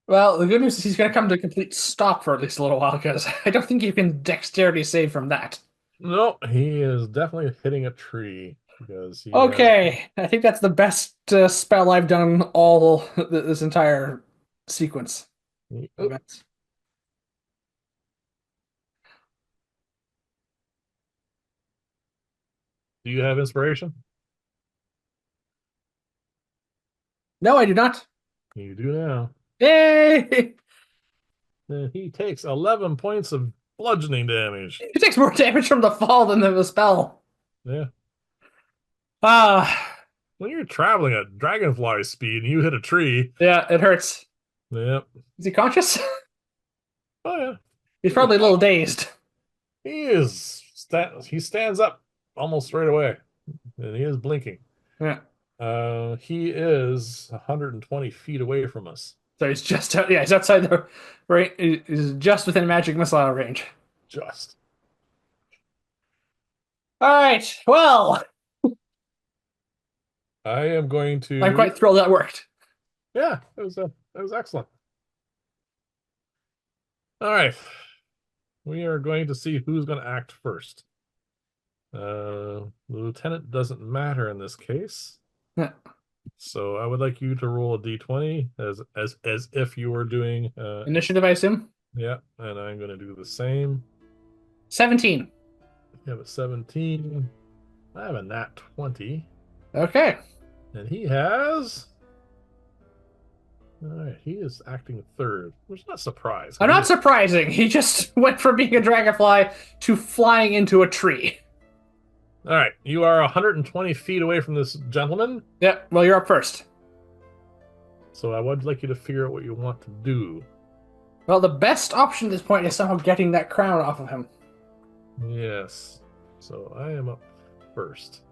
Well, the good news is he's going to come to a complete stop for at least a little while because I don't think you can dexterity save from that. No, he is definitely hitting a tree because he has. Okay, I think that's the best spell I've done all this entire sequence of Oop, events. do you have inspiration? No, I do not. You do now. Yay! And he takes 11 points of bludgeoning damage. He takes more damage from the fall than the spell. Yeah. Ah, When you're traveling at dragonfly speed and you hit a tree, yeah, it hurts. yep. Is he conscious? Oh yeah. He's probably a little dazed. He is. He stands up almost right away, and he is blinking. Yeah. He is 120 feet away from us. So he's just out, yeah, he's outside the right. He's just within magic missile range. Just. All right. Well, I am going I'm to. quite thrilled that worked. Yeah, that was excellent. All right, we are going to see who's going to act first. The lieutenant doesn't matter in this case, Yeah. so I would like you to roll a d20 as if you were doing. Initiative, I assume. Yeah, and I'm going to do the same. 17. You have a 17. I have a nat 20. Okay. And he has. All right, he is acting third, which is not surprised. I'm not surprising. He just went from being a dragonfly to flying into a tree. All right, you are 120 feet away from this gentleman. Yep. Well, you're up first. So I would like you to figure out what you want to do. Well, the best option at this point is somehow getting that crown off of him. Yes. So I am up first.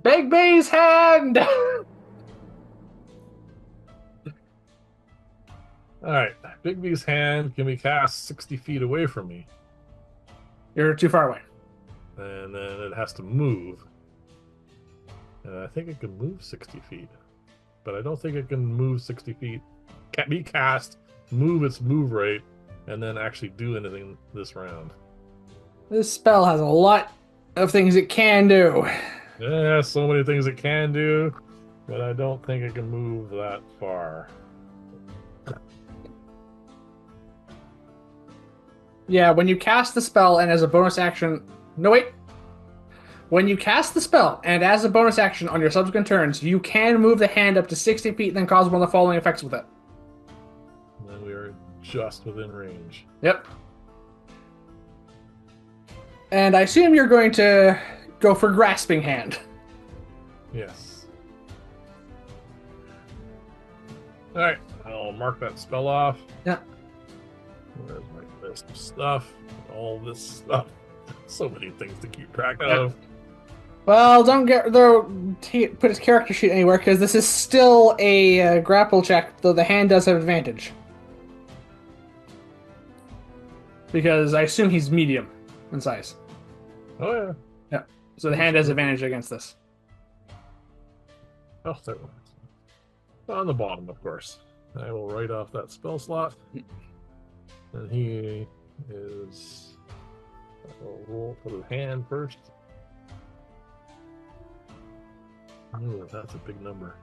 Big B's hand! All right, Bigby's hand can be cast 60 feet away from me, You're too far away. and then it has to move. And I think it can move 60 feet, but I don't think it can move 60 feet. Can't be cast, move its move rate, and then actually do anything this round. This spell has a lot of things it can do. Yeah, so many things it can do, but I don't think it can move that far. Yeah, when you cast the spell and as a bonus action... No, wait. When you cast the spell and as a bonus action on your subsequent turns, you can move the hand up to 60 feet and then cause one of the following effects with it. just within range. Yep. And I assume you're going to go for Grasping Hand. Yes. Alright, I'll mark that spell off. Yeah. Where's my list of stuff? All this stuff. So many things to keep track of. Well, don't put his character sheet anywhere, because this is still a grapple check, though the hand does have advantage. Because I assume he's medium in size. Oh, yeah. Yeah. So the hand has advantage against this. Oh, there it was. On the bottom, of course. I will write off that spell slot. And he is... I'll roll for the hand first. Ooh, that's a big number.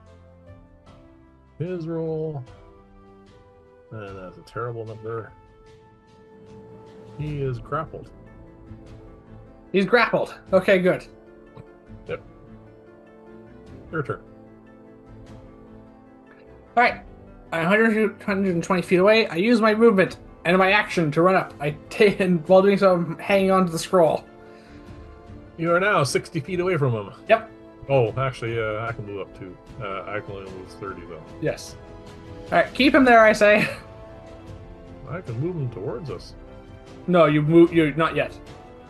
His roll. And that's a terrible number. He is grappled. He's grappled. Okay, good. Yep. Your turn. Alright. I'm 120 feet away. I use my movement and my action to run up. And while doing so, I'm hanging on to the scroll. You are now 60 feet away from him. Yep. Oh, actually, I can move up too. I can only move 30 though. Yes. Alright, keep him there, I say. I can move him towards us. No, you're not yet.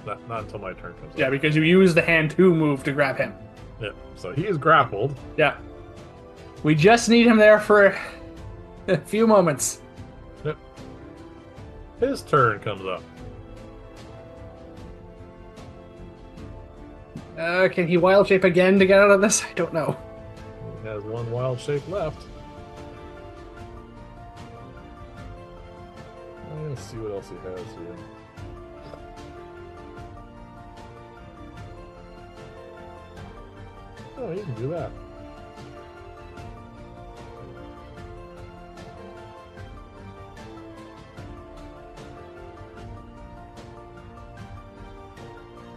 Not until my turn comes up. Yeah, because you use the hand to move to grab him. Yeah, so he is grappled. Yeah. We just need him there for a few moments. Yep. His turn comes up. Can he wild shape again to get out of this? I don't know. He has one wild shape left. Let's see what else he has here. Oh, you can do that.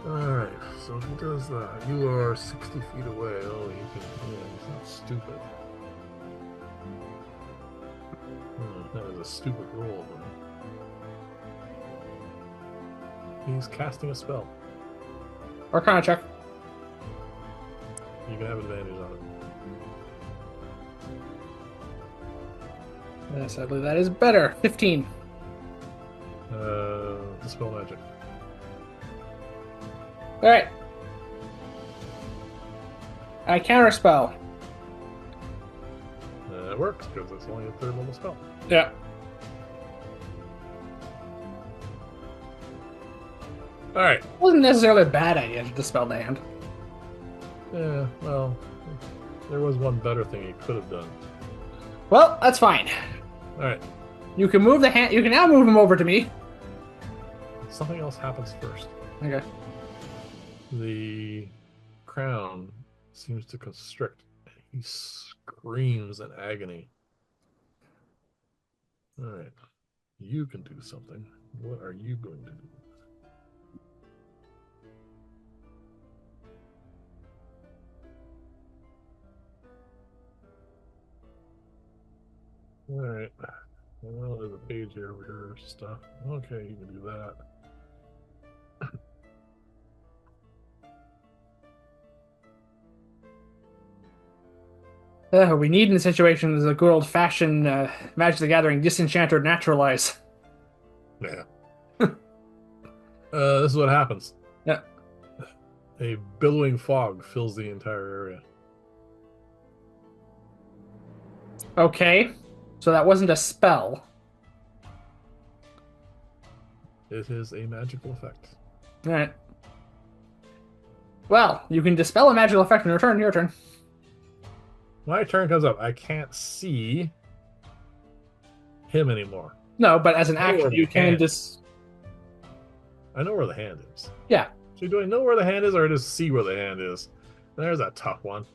Alright, so he does that. You are 60 feet away. Oh, you can. Yeah, he's not stupid. That is a stupid roll, though. He's casting a spell. Arcana check. You can have advantage on it. Sadly, that is better. 15. Dispel magic. Alright. I counterspell. It works because it's only a third level spell. Yeah. Alright. Wasn't necessarily a bad idea to dispel the hand. Yeah, well, there was one better thing he could have done. Well, that's fine. Alright. You can move the hand. You can now move him over to me. Something else happens first. Okay. The crown seems to constrict. He screams in agony. Alright. You can do something. What are you going to do? Alright. Well, there's a page here over here stuff. Okay, you can do that. We need in the situation is a good old-fashioned Magic the Gathering disenchant or naturalize. Yeah. This is what happens. Yeah. A billowing fog fills the entire area. Okay. So that wasn't a spell. It is a magical effect. Alright. Well, you can dispel a magical effect in return. Your turn. My turn comes up. I can't see him anymore. No, but as an action, you can just... I know where the hand is. Yeah. So do I know where the hand is, or just see where the hand is? There's a tough one.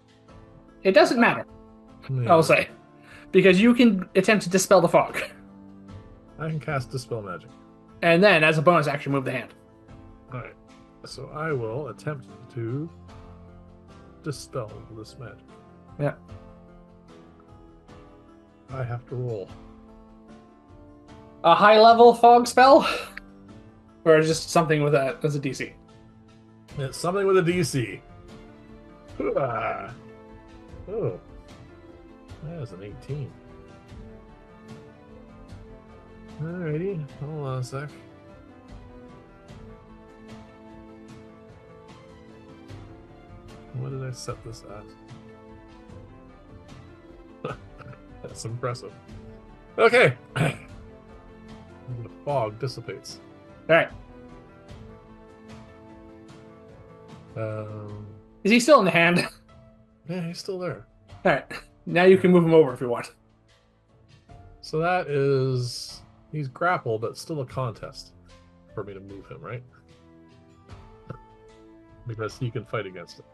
It doesn't matter, Yeah. I'll say. Because you can attempt to dispel the fog. I can cast Dispel Magic. And then, as a bonus action, move the hand. Alright. So I will attempt to dispel this magic. Yeah. I have to roll. a high level fog spell, or just something with that as a DC? It's something with a DC. Ah. Oh, that is an 18. Alrighty, hold on a sec. What did I set this at? That's impressive. Okay. The fog dissipates. All right. Is he still in the hand? Yeah, he's still there. All right. Now you can move him over if you want. So that is... He's grappled, but still a contest for me to move him, right? Because he can fight against it.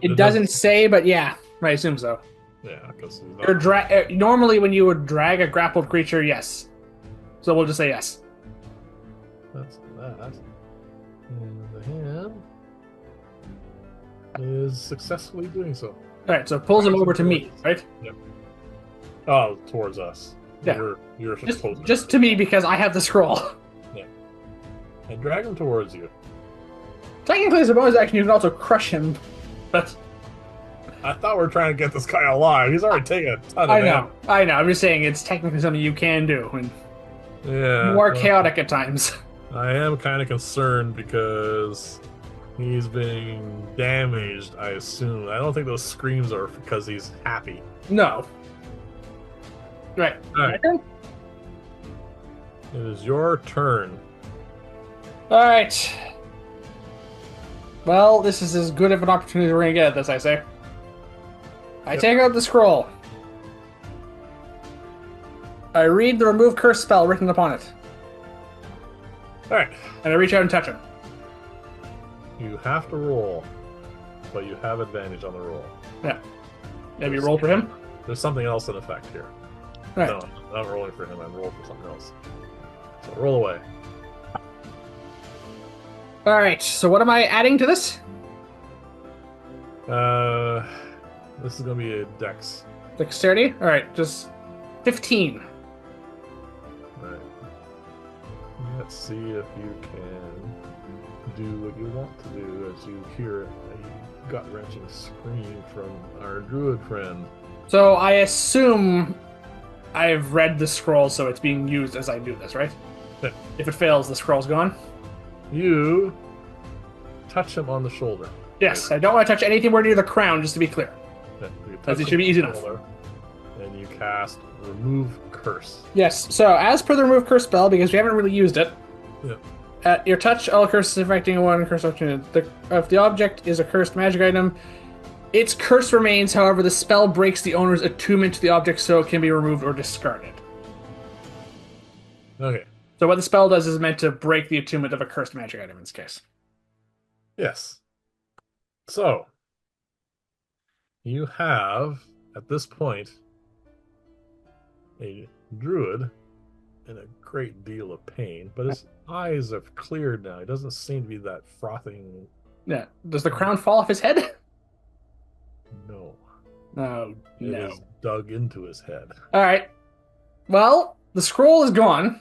It doesn't say, but yeah, I assume so. Yeah, because normally when you would drag a grappled creature, yes. So we'll just say yes. That's that. And the hand is successfully doing so. All right, so it pulls him over to me, right? Yep. Oh, towards us. Yeah. You're just to me because I have the scroll. Yeah. And drag him towards you. Technically, as a bonus action, you can also crush him, but I thought we were trying to get this guy alive. He's already taken a ton of damage. I know. I'm just saying it's technically something you can do, and yeah, more chaotic at times. I am kind of concerned because he's being damaged, I assume. I don't think those screams are because he's happy. No. Right. All right. It is your turn. All right. Well, this is as good of an opportunity as we're going to get at this, I say. I take out the scroll. I read the remove curse spell written upon it. Alright. And I reach out and touch him. You have to roll, but you have advantage on the roll. Yeah. Have you rolled for him? There's something else in effect here. Right. No, I'm not rolling for him. I'm rolling for something else. So roll away. Alright, so what am I adding to this? This is going to be a dex. Dexterity? Alright, just 15. Alright. Let's see if you can do what you want to do as you hear a gut-wrenching scream from our druid friend. So I assume I've read the scroll, so it's being used as I do this, right? Yeah. If it fails, the scroll's gone? You touch him on the shoulder. Yes, I don't want to touch anything more near the crown, just to be clear. Yeah, As it should be easy enough. And you cast Remove Curse. Yes, so as per the remove curse spell, because we haven't really used it, Yeah. at your touch, all curses affecting one curse option. If the object is a cursed magic item, its curse remains, however, the spell breaks the owner's attunement to the object, so it can be removed or discarded. Okay. So what the spell does is meant to break the attunement of a cursed magic item in this case. Yes. So, you have, at this point, a druid in a great deal of pain, but his eyes have cleared now. He doesn't seem to be that frothing. Yeah. Does the crown fall off his head? No. Oh, It no. is dug into his head. Alright. Well, the scroll is gone.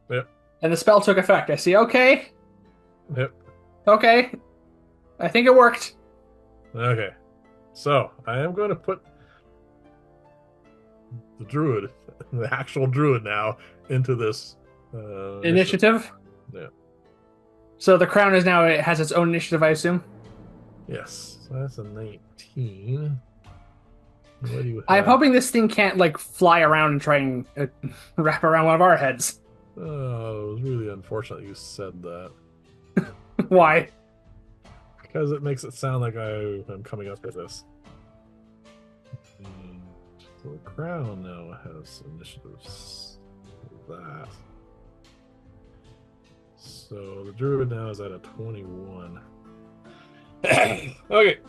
Yep. And the spell took effect. I see. Okay. Yep. Okay. I think it worked. Okay. So, I am going to put the druid, the actual druid now, into this Initiative? Yeah. So the crown is now, it has its own initiative, I assume? Yes. So that's a 19. What do you have? I'm hoping this thing can't, like, fly around and try and wrap around one of our heads. Oh, it was really unfortunate you said that. Why? Because it makes it sound like I'm coming up with this. So the crown now has initiatives. That. So the druid now is at a 21. Okay.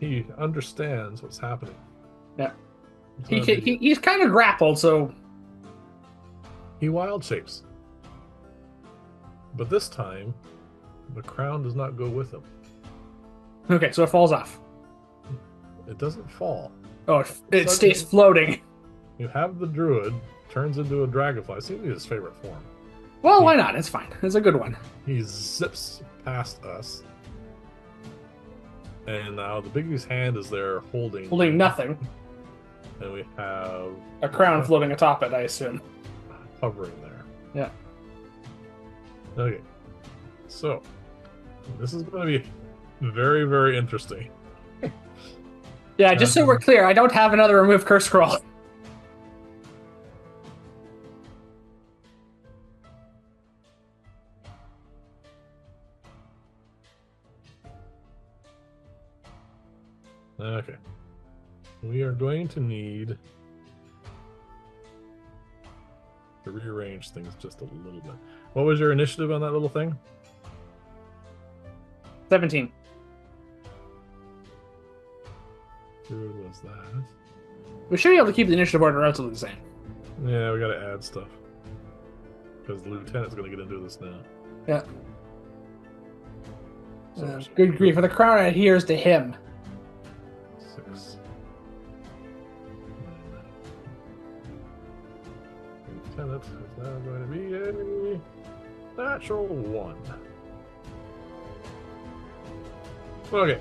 He understands what's happening. Yeah. He's kind of grappled, so... He wild shapes. But this time, the crown does not go with him. Okay, so it falls off. It doesn't fall. Oh, it stays floating. You have the druid, turns into a dragonfly. Seems to be his favorite form. Well, why not? It's fine. It's a good one. He zips past us. And now the Bigby's hand is there holding nothing. And we have a crown floating atop it, I assume. Hovering there. Yeah. Okay. So, this is going to be very, very interesting. Yeah, just so we're clear, I don't have another remove curse scroll. Okay. We are going to need to rearrange things just a little bit. What was your initiative on that little thing? 17. Who was that? We should be able to keep the initiative order relatively the same. Yeah, we got to add stuff. Because the lieutenant's going to get into this now. Yeah. So good grief. For the crown adheres to him. 6. Lieutenant is now going to be a natural 1. Okay.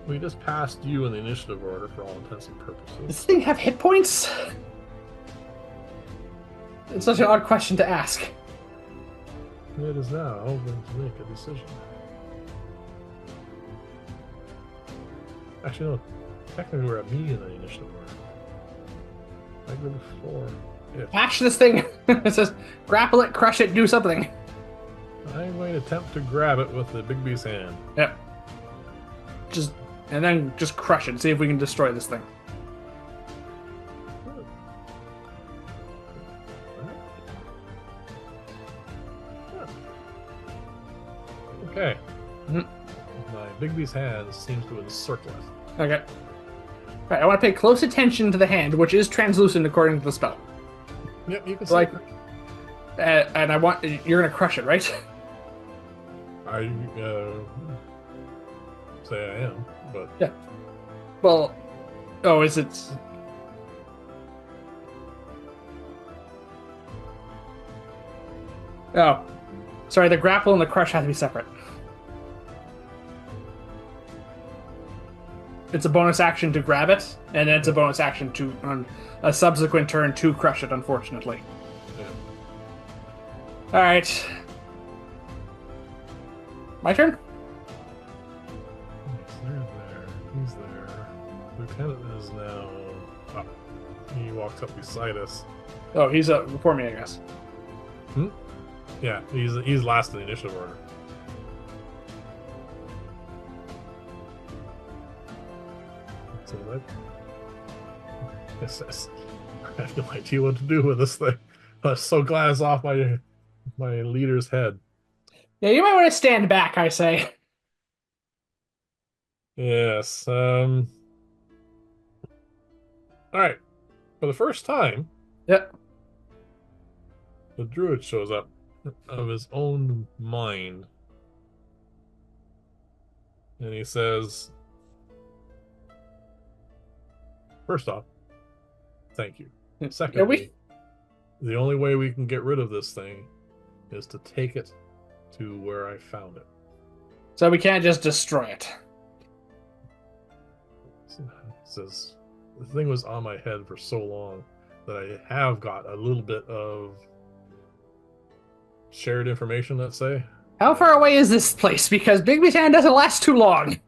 We just passed you in the initiative order for all intents and purposes. Does this thing have hit points? It's such an odd question to ask. It is now going to make a decision. Actually, no. Technically, we're at me in the initiative order. I go before. Yeah. Bash this thing! It says, grapple it, crush it, do something. I'm going to attempt to grab it with the Bigby's hand. Yep. And then just crush it. See if we can destroy this thing. Okay. My Bigby's hand seems to encircle it. Okay. Alright, I want to pay close attention to the hand, which is translucent according to the spell. Yep, you can see it. And I want... You're going to crush it, right? I say I am, but... Yeah. Well... Oh, is it... Oh. Sorry, the grapple and the crush have to be separate. It's a bonus action to grab it, and then it's a bonus action to, on a subsequent turn, to crush it, unfortunately. Yeah. Alright. My turn? He's there. Lieutenant is now up. He walks up beside us. Oh, he's up before me, I guess. Yeah, he's last in the initiative order. So I have no idea what to do with this thing. I'm so glad it's off my leader's head. Yeah, you might want to stand back, I say. Yes. All right. For the first time, Yep. the druid shows up of his own mind. And he says, first off, thank you. Secondly, the only way we can get rid of this thing is to take it to where I found it. So we can't just destroy it. He says, the thing was on my head for so long that I have got a little bit of shared information, let's say. How far away is this place? Because Bigby's hand doesn't last too long.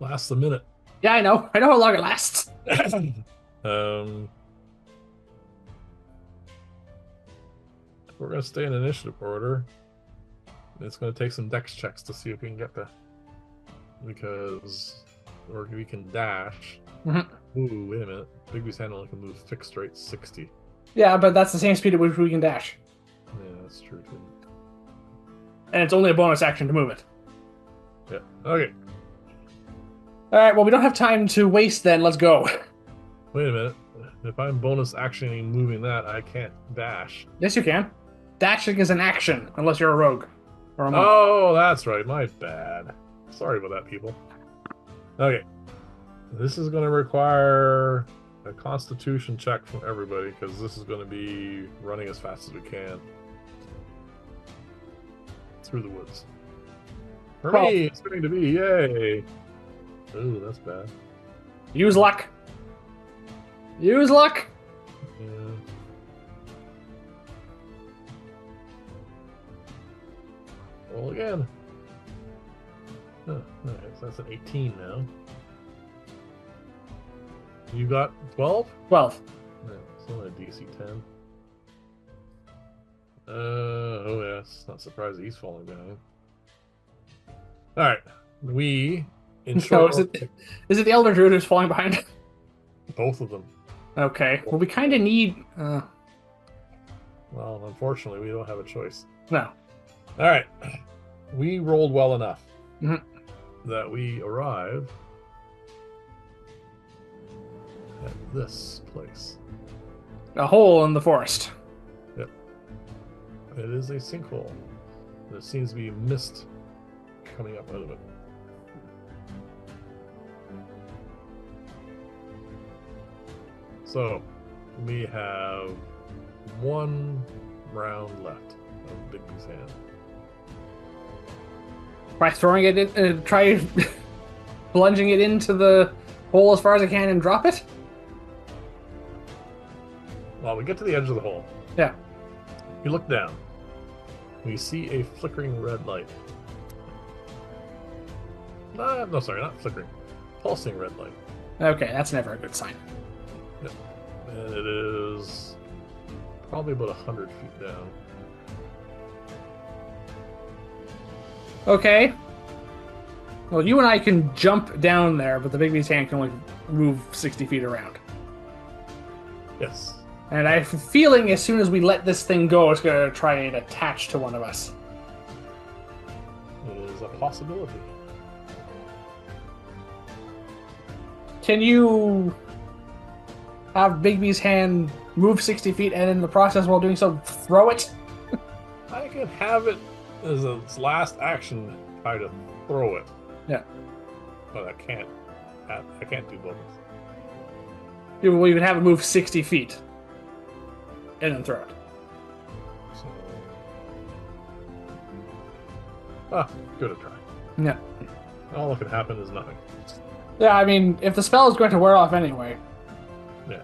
Lasts a minute. Yeah, I know. I know how long it lasts. We're going to stay in initiative order. It's going to take some dex checks to see if we can get there. Or we can dash. Mm-hmm. Ooh, wait a minute. Bigby's hand only can move fixed rate 60. Yeah, but that's the same speed at which we can dash. Yeah, that's true too. And it's only a bonus action to move it. Yeah, okay. Alright, well, we don't have time to waste then. Let's go. Wait a minute. If I'm bonus actioning moving that, I can't dash. Yes, you can. Dashing is an action, unless you're a rogue. or a monk. Oh, that's right. My bad. Sorry about that, people. Okay. This is going to require a constitution check from everybody because this is going to be running as fast as we can through the woods. For 12. me, it's going to be yay. Ooh, that's bad. Use luck. Use luck. Yeah. Roll again. Oh, nice. That's an 18 now. You got 12? 12. Yeah, it's only a DC 10. Oh yeah, it's not surprised he's falling behind. Alright. We in No, short is it the Elder Druid who's falling behind? both of them. Okay. Well, we kind of need. Well, unfortunately, we don't have a choice. No. Alright. We rolled well enough Mhm. that we arrive at this place. A hole in the forest. Yep. It is a sinkhole. There seems to be mist coming up out of it. So, we have one round left of Bigby's hand. By throwing it in, try plunging it into the hole as far as I can and drop it? Well, we get to the edge of the hole. Yeah. We look down. We see a flickering red light. No, sorry, not flickering. Pulsing red light. Okay, that's never a good sign. Yep. And it is probably about 100 feet down. Okay. Well, you and I can jump down there, but the Bigby's hand can only move 60 feet around. Yes. And I have a feeling as soon as we let this thing go, it's going to try and attach to one of us. It is a possibility. Can you have Bigby's hand move 60 feet and in the process while doing so, throw it? I can have it as its last action try to throw it. Yeah. But I can't. I can't do both. Well, you can have it move 60 feet and then throw it. So, good a try. Yeah. All that could happen is nothing. Yeah, I mean, if the spell is going to wear off anyway. Yeah.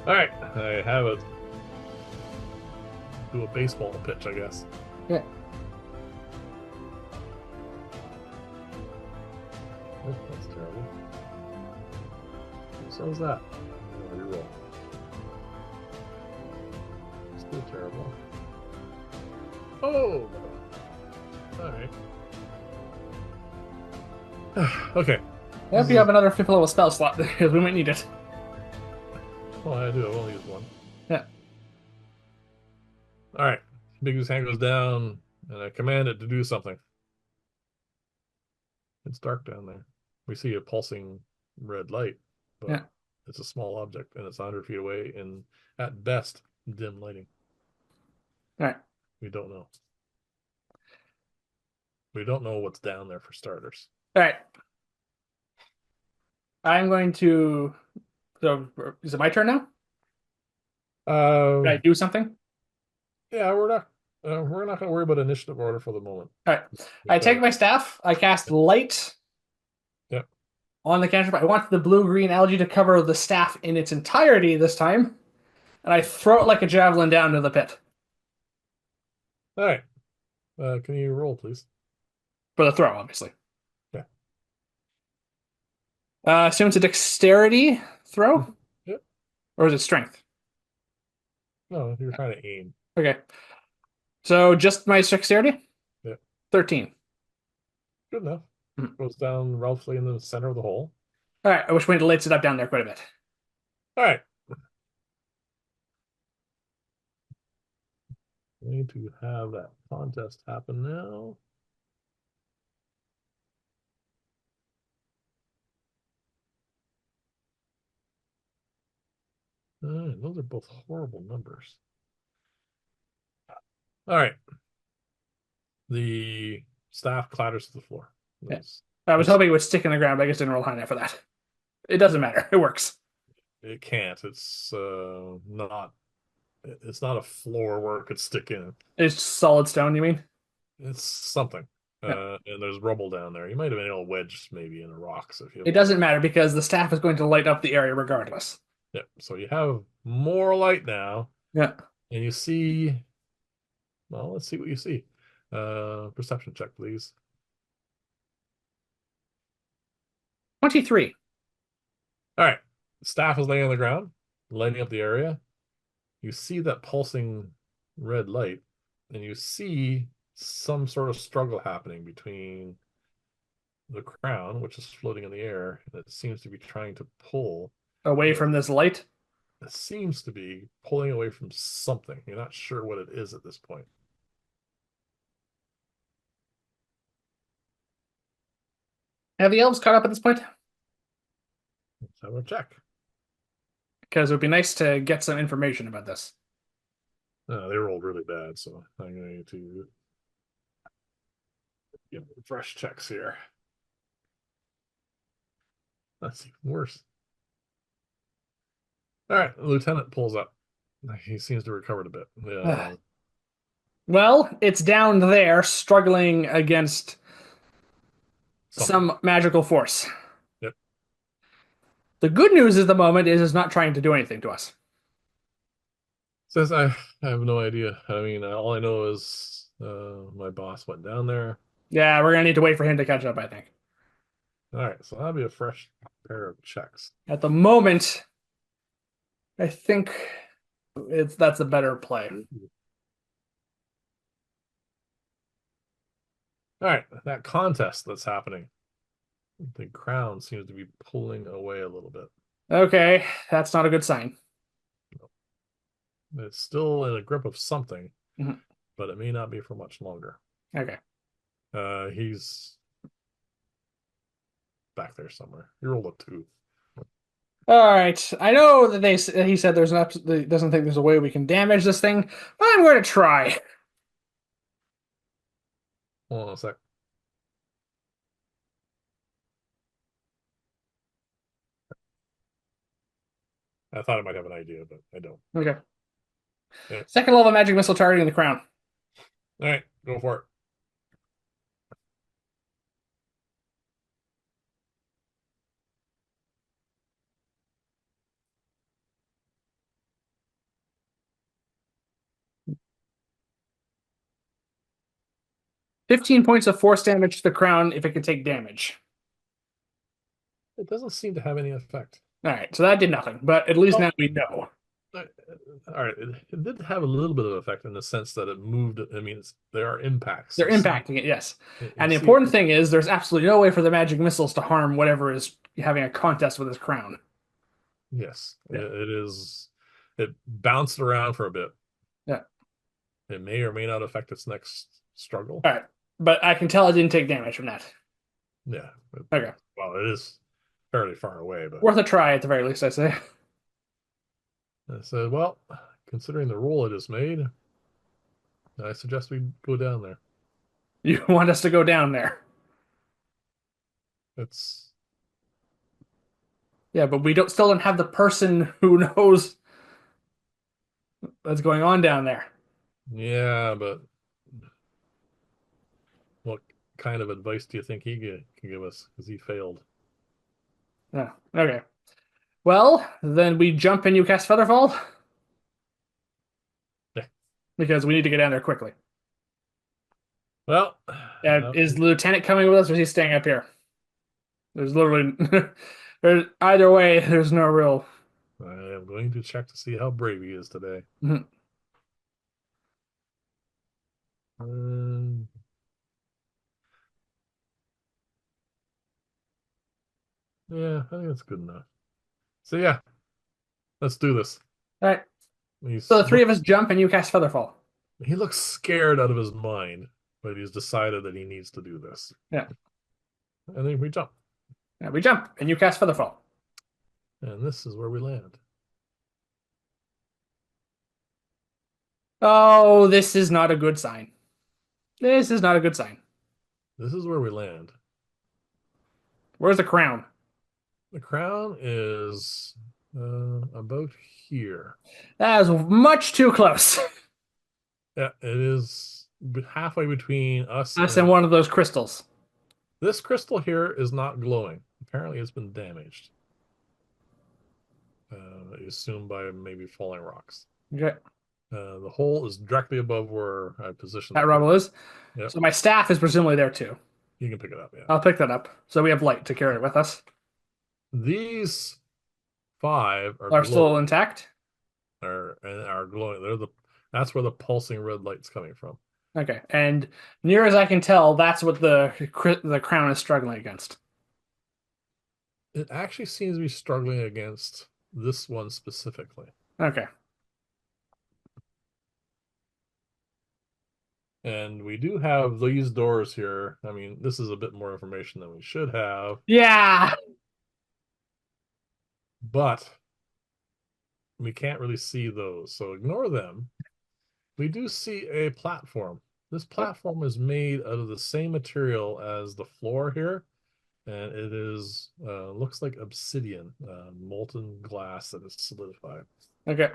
Alright, I have it. Do a baseball pitch, I guess. Yeah. Oh, that's terrible. So is that. Reroll. Still terrible. Oh! Alright. Okay. I hope you have another 5th level spell slot because we might need it. Well, I do. I've only used one. Yeah. Alright. Bigby's hand goes down, and I command it to do something. It's dark down there. We see a pulsing red light, but Yeah. it's a small object, and it's 100 feet away, and at best, dim lighting. Alright. We don't know. We don't know what's down there for starters. Alright. I'm going to. So, is it my turn now? Did I do something? Yeah, we're not going to worry about initiative order for the moment. Alright. I take my staff. I cast light. Yep. On the cantrip. I want the blue-green algae to cover the staff in its entirety this time. And I throw it like a javelin down to the pit. All right. Can you roll, please? For the throw, obviously. Yeah. Assume it's a dexterity throw? Yep. Or is it strength? No, you're trying to aim. Okay. So just my dexterity? Yep. 13. Good enough. Mhm. Goes down roughly in the center of the hole. Alright, which way lights it up down there quite a bit. All right. We need to have that contest happen now. Those are both horrible numbers. All right. The staff clatters to the floor. Yeah. It's, I was it's hoping it would stick in the ground, but I guess didn't roll high enough for that. It doesn't matter. It works. it can't. It's not. It's not a floor where it could stick in. It's solid stone, you mean? It's something. Yeah. And there's rubble down there. You might have been able to wedge maybe in the rocks if you It have luck. doesn't matter because the staff is going to light up the area regardless. Yeah. So you have more light now, Yeah. and you see. Well, let's see what you see. Perception check, please. 23. All right. Staff is laying on the ground, lighting up the area. You see that pulsing red light, and you see some sort of struggle happening between the crown, which is floating in the air, and it seems to be trying to pull. Away The, from this light. it seems to be pulling away from something. You're not sure what it is at this point. Have the elves caught up at this point? Let's have a check. Because it would be nice to get some information about this. They rolled really bad, so I'm going to give fresh checks here. That's even worse. All right, the lieutenant pulls up. He seems to have recovered a bit. Well, it's down there struggling against Something. some magical force. Yep. The good news at the moment is it's not trying to do anything to us. Says I have no idea. I mean, all I know is my boss went down there. Yeah, we're gonna need to wait for him to catch up, I think. All right, so that'll be a fresh pair of checks. At the moment, I think that's a better play. All right, that contest that's happening. The crown seems to be pulling away a little bit. Okay, that's not a good sign. It's still in a grip of something, Mhm. but it may not be for much longer. Okay. He's back there somewhere. He rolled a 2. All right. I know that he said there's an absolutely doesn't think there's a way we can damage this thing, but I'm going to try. Hold on a sec. I thought I might have an idea, but I don't. Okay. Yeah. Second level magic missile targeting the crown. All right, go for it. 15 points of force damage to the crown if it can take damage. It doesn't seem to have any effect. All right, so that did nothing, but at least Oh, now we know. all right, it did have a little bit of effect in the sense that it moved. I mean, there are impacts. They're You see, impacting it, yes. you And the see, important thing is there's absolutely no way for the magic missiles to harm whatever is having a contest with his crown. yes, Yeah. it is. It bounced around for a bit. Yeah. It may or may not affect its next struggle. All right, but I can tell it didn't take damage from that. Yeah. Okay. Well, it is fairly far away, but Worth a try at the very least, I say. I said, well, considering the roll it has made, I suggest we go down there. You want us to go down there? It's Yeah, but we still don't have the person who knows what's going on down there. yeah, but what kind of advice do you think can give us? Because he failed. Yeah. Okay. Well, then we jump and you cast Featherfall Yeah. because we need to get down there quickly. Well, Is the lieutenant coming with us, or is he staying up here? There's literally, there's either way. There's no real. I am going to check to see how brave he is today. Mhm. Um, yeah, I think that's good enough. So yeah, let's do this. All right. He's So the three of us jump and you cast Featherfall. he looks scared out of his mind, but he's decided that he needs to do this. Yeah. And then we jump. Yeah, we jump and you cast Featherfall. And this is where we land. Oh, this is not a good sign. This is not a good sign. This is where we land. Where's the crown? The crown is about here. That is much too close. Yeah, it is halfway between us Us and and one of those crystals. this crystal here is not glowing. Apparently, it's been damaged. I assume by maybe falling rocks. Okay. The hole is directly above where I positioned the That crystal. rubble is. Yep, So my staff is presumably there too. you can pick it up. Yeah, I'll pick that up. So we have light to carry it with us. these five are Are glowing. still intact. Are glowing. That's where the pulsing red light's coming from. Okay. And near as I can tell, that's what the crown is struggling against. It actually seems to be struggling against this one specifically. Okay. And we do have these doors here. I mean, this is a bit more information than we should have, Yeah. but we can't really see those. So ignore them. We do see a platform. This platform is made out of the same material as the floor here, and it is looks like obsidian, molten glass that is solidified. Okay.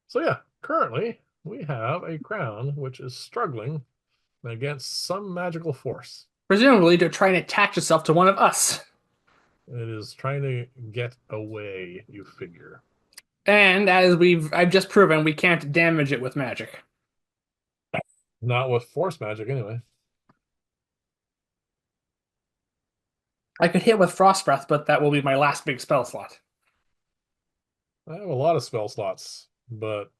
So yeah, currently we have a crown which is struggling against some magical force. Presumably to try and attach itself to one of us. It is trying to get away, you figure. And as I've just proven, we can't damage it with magic. Not with force magic, anyway. I could hit with frost breath, but that will be my last big spell slot. I have a lot of spell slots, but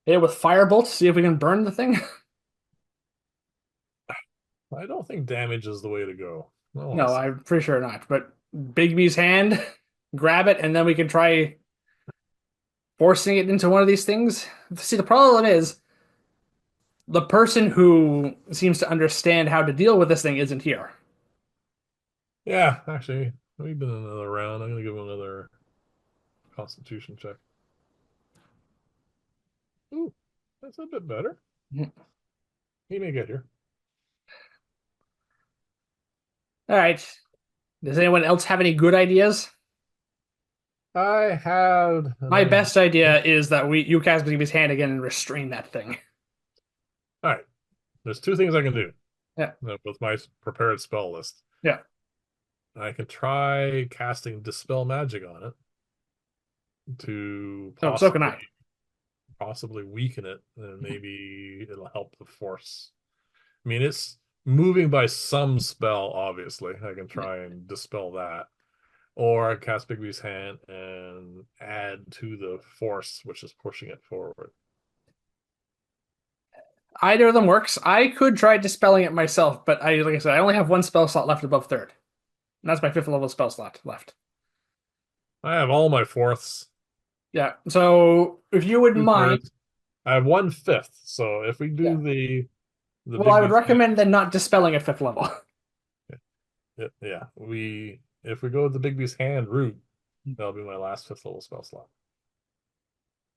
Hit with firebolt, see if we can burn the thing. I don't think damage is the way to go. No, No, I'm pretty sure not. But Bigby's hand, grab it, and then we can try forcing it into one of these things. See, the problem is the person who seems to understand how to deal with this thing isn't here. yeah, actually, we've been in another round. I'm gonna give him another Constitution check. Ooh, that's a bit better. He may get here. All right. Does anyone else have any good ideas? I had an My idea. best idea is that you cast Bigby's hand again and restrain that thing. All right, there's two things I can do Yeah. with my prepared spell list. Yeah. I can try casting Dispel Magic on it to No, so can I. possibly weaken it, and maybe it'll help the force. I mean, it's moving by some spell, obviously. I can try and dispel that. Or I cast Bigby's hand and add to the force, which is pushing it forward. Either of them works. I could try dispelling it myself, but like I said, I only have one spell slot left above third. And that's my fifth level spell slot left. I have all my fourths. Yeah. So if you wouldn't mind, Two-thirds. I have 1/5. So if we yeah. do the Well, I would Bigby's hand, recommend then not dispelling at fifth level. yeah, if we go with the Bigby's hand route, that'll be my last fifth level spell slot.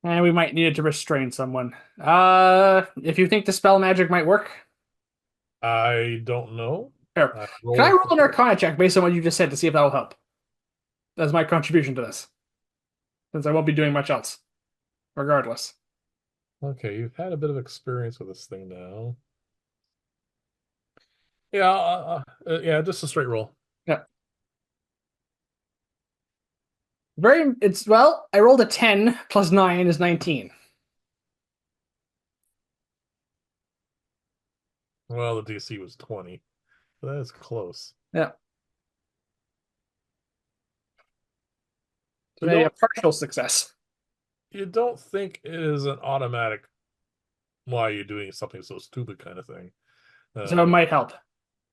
And we might need it to restrain someone. If you think dispel magic might work, I don't know. here. Can I roll an Arcana check based on what you just said to see if that will help? That's my contribution to this, since I won't be doing much else, regardless. Okay, you've had a bit of experience with this thing now. Yeah, yeah, just a straight roll. Yeah. Well, I rolled a 10 plus 9 is 19. Well, the DC was 20. But that's close. Yeah. So You maybe a don't, partial success. you don't think it is an automatic why you're doing something so stupid kind of thing. So it might help.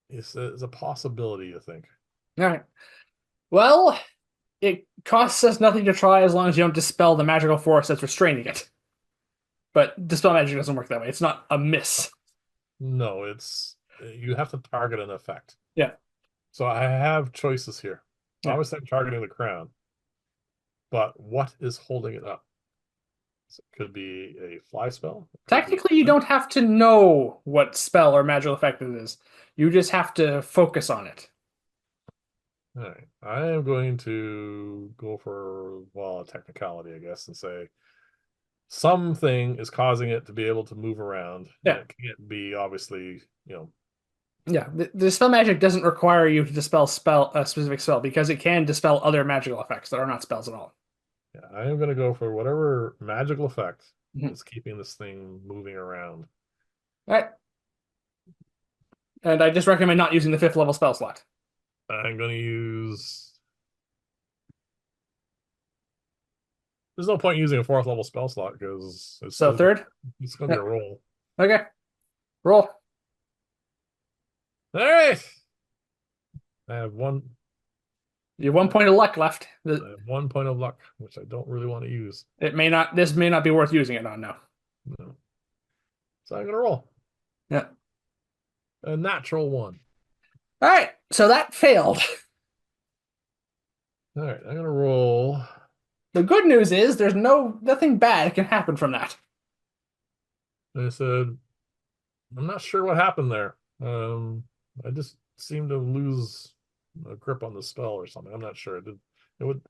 It's a possibility, you think. All right. Well, it costs us nothing to try as long as you don't dispel the magical force that's restraining it. But dispel magic doesn't work that way. It's not a miss. No, you have to target an effect. Yeah. So I have choices here. Yeah. Obviously, I'm targeting the crown. But what is holding it up? So it could be a fly spell. It could be. Technically, you don't have to know what spell or magical effect it is. You just have to focus on it. All right. I am going to go for, well, a technicality, I guess, and say something is causing it to be able to move around, and Yeah. it can't be obviously, Yeah, the dispel magic doesn't require you to dispel a specific spell because it can dispel other magical effects that are not spells at all. yeah, I am going to go for whatever magical effect Mhm. is keeping this thing moving around. All right, and I just recommend not using the fifth level spell slot. I'm going to use. There's no point using a fourth level spell slot because So third. it's going to be Yeah. a roll. Okay. Roll. All right. I have one. You have 1 point of luck left. I have 1 point of luck, which I don't really want to use. It may not. This may not be worth using it on now. No. So I'm going to roll Yeah. a natural one. All right. So that failed. All right. I'm going to roll. The good news is there's nothing bad can happen from that. I said, I'm not sure what happened there. I just seemed to lose a grip on the spell or something. I'm not sure. It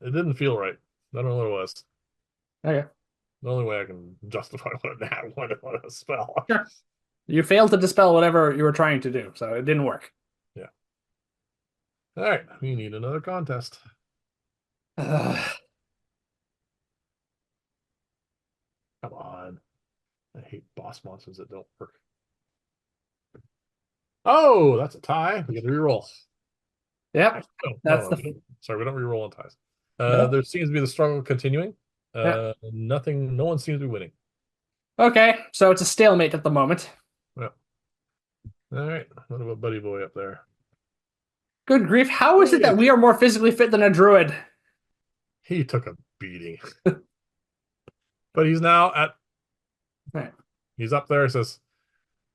didn't feel right. I don't know what it was. Okay. The only way I can justify what a nat one on a spell. Sure. You failed to dispel whatever you were trying to do, so it didn't work. Yeah. All right. We need another contest. Ugh. Come on. I hate boss monsters that don't work. Oh, that's a tie. We get to reroll. Yep. That's No. the Sorry, we don't reroll on ties. no. There seems to be the struggle continuing. Yeah. Nothing. No one seems to be winning. Okay, so it's a stalemate at the moment. Yeah. All right. What about Buddy Boy up there? Good grief! How is it that we are more physically fit than a druid? He took a beating, but he's now at. Right. He's up there. Says,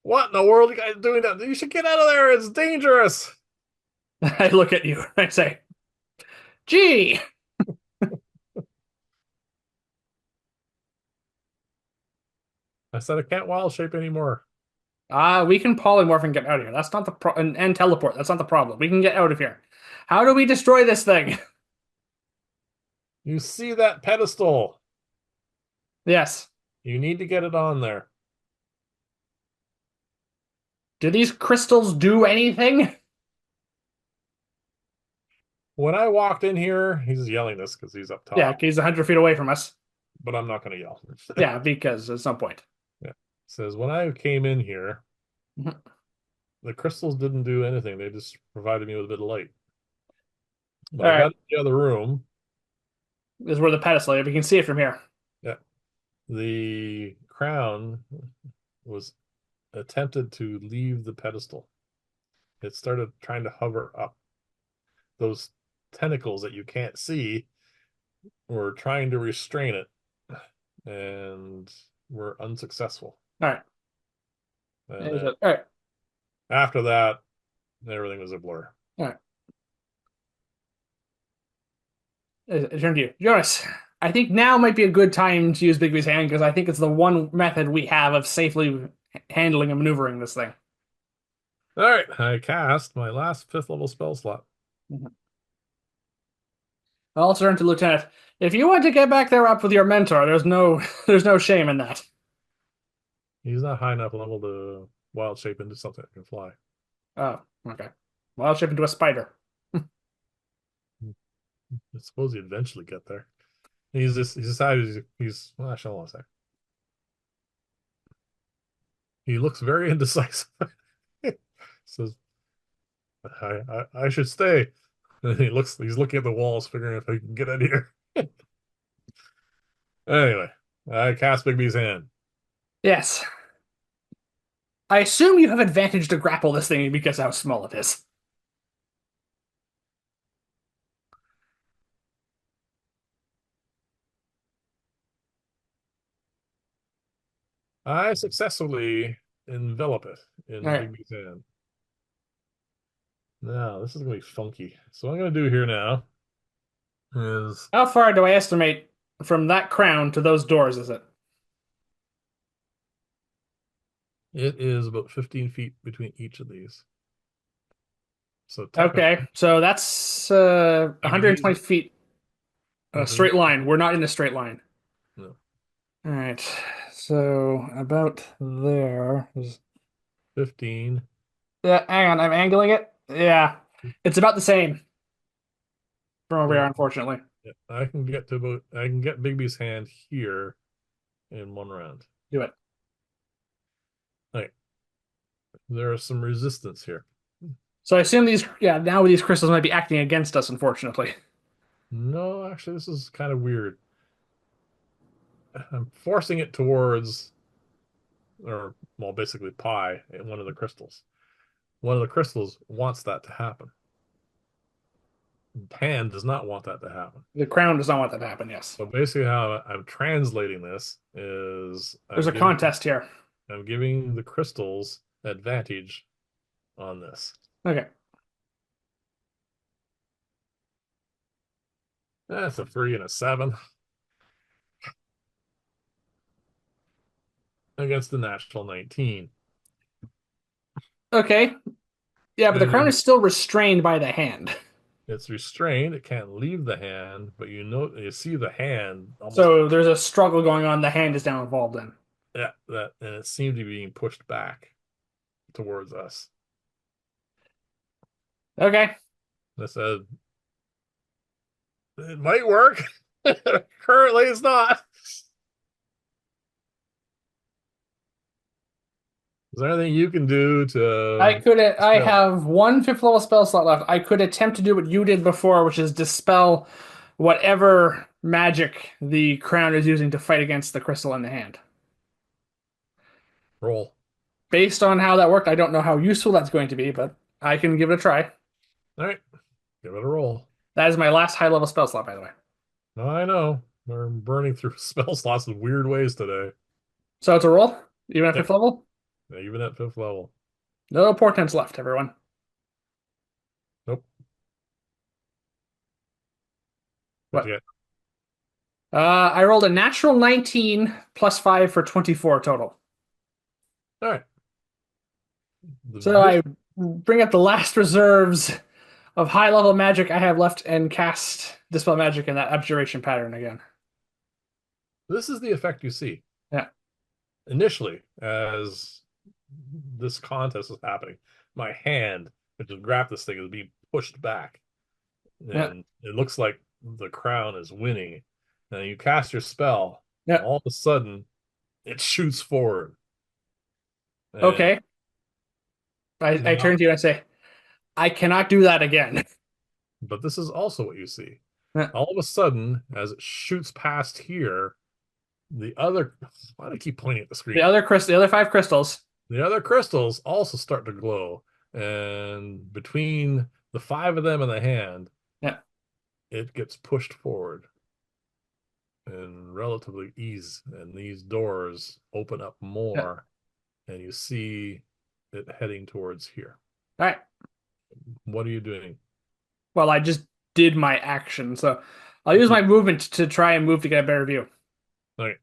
"What in the world are you guys doing? That you should get out of there. It's dangerous." I look at you. I say, "Gee." I said, "I can't wild shape anymore." We can polymorph and get out of here. That's not the and teleport. That's not the problem. We can get out of here. How do we destroy this thing? You see that pedestal? Yes. You need to get it on there. Do these crystals do anything? When I walked in here, he's yelling this because he's up Yeah, top, he's 100 feet away from us. but I'm not going to yell. Yeah, because at some point. Yeah. Says when I came in here, Mhm. the crystals didn't do anything. They just provided me with a bit of light. But All I right. got in the other room. This is where the pedestal is. We can see it from here. Yeah. The crown was attempted to leave the pedestal. It started trying to hover up. Those tentacles that you can't see were trying to restrain it and were unsuccessful. All right. And then All right. after that, everything was a blur. All right. I turn to you. Jonas, I think now might be a good time to use Bigby's hand because I think it's the one method we have of safely handling and maneuvering this thing. All right, I cast my last fifth level spell slot. Mhm. I'll turn to Lieutenant. If you want to get back there up with your mentor, there's no shame in that. He's not high enough level to wild shape into something that can fly. Oh, okay. Well, I'll ship into a spider. I suppose he eventually get there. He's decided well, actually, hold on a sec. He looks very indecisive. Says, I should stay. And he's looking at the walls, figuring if he can get in here. Anyway, I cast Bigby's hand. Yes. I assume you have advantage to grapple this thing because of how small it is. I successfully envelop it in All right. Bigby's hand. Now, this is going to be funky. So what I'm going to do here now is How far do I estimate from that crown to those doors is it? It is about 15 feet between each of these. So Okay, technically, so that's like if these, 120 feet, a if these, straight line. We're not in a straight line. no, All right, so about there. 15. Yeah, hang on, I'm angling it. Yeah, it's about the same from over here, Yeah, unfortunately. yeah. I can get Bigby's hand here in one round. Do it. Like there is some resistance here. So I assume these, yeah, now these crystals might be acting against us, unfortunately. No, actually, this is kind of weird. I'm forcing it towards, or well, basically pi in one of the crystals. One of the crystals wants that to happen. Pan does not want that to happen. The crown does not want that to happen, yes. So basically, how I'm translating this is There's a contest here. I'm giving the crystals advantage on this. Okay. That's a 3 and a 7 against the natural 19. Okay. Yeah, but the crown And is still restrained by the hand. it's restrained. It can't leave the hand, but you see the hand almost, So there's a struggle going on. The hand is now involved in. yeah, that, and it seemed to be being pushed back towards us. Okay. I said, it might work. Currently, it's not. Is there anything you can do I to could. I spell? have one fifth level spell slot left. I could attempt to do what you did before, which is dispel whatever magic the crown is using to fight against the crystal in the hand. Roll. Based on how that worked, I don't know how useful that's going to be, but I can give it a try. All right, give it a roll. That is my last high level spell slot, by the way. No, I know. We're burning through spell slots in weird ways today. So it's a roll, even at Yep, fifth level. even at fifth level. No portents left, everyone. Nope. What'd What? you get? I rolled a natural 19 plus 5 for 24 total. All right. So This I bring up the last reserves of high level magic I have left and cast Dispel Magic in that abjuration pattern again. this is the effect you see Yeah, initially as this contest is happening. My hand, which has grabbed this thing, is being pushed back, yeah, and it looks like the crown is winning. Now you cast your spell, yeah. all of a sudden it shoots forward, and Okay. I now, turn to you and say, I cannot do that again. but this is also what you see. Yeah. All of a sudden, as it shoots past here, the other, why do I keep pointing at the screen? The other five crystals. The other crystals also start to glow, and between the five of them in the hand, Yeah, it gets pushed forward in relatively ease, and these doors open up yeah. more, and you see it heading towards here. All right. What are you doing? Well, I just did my action, so I'll use my movement to try and move to get a better view. Okay,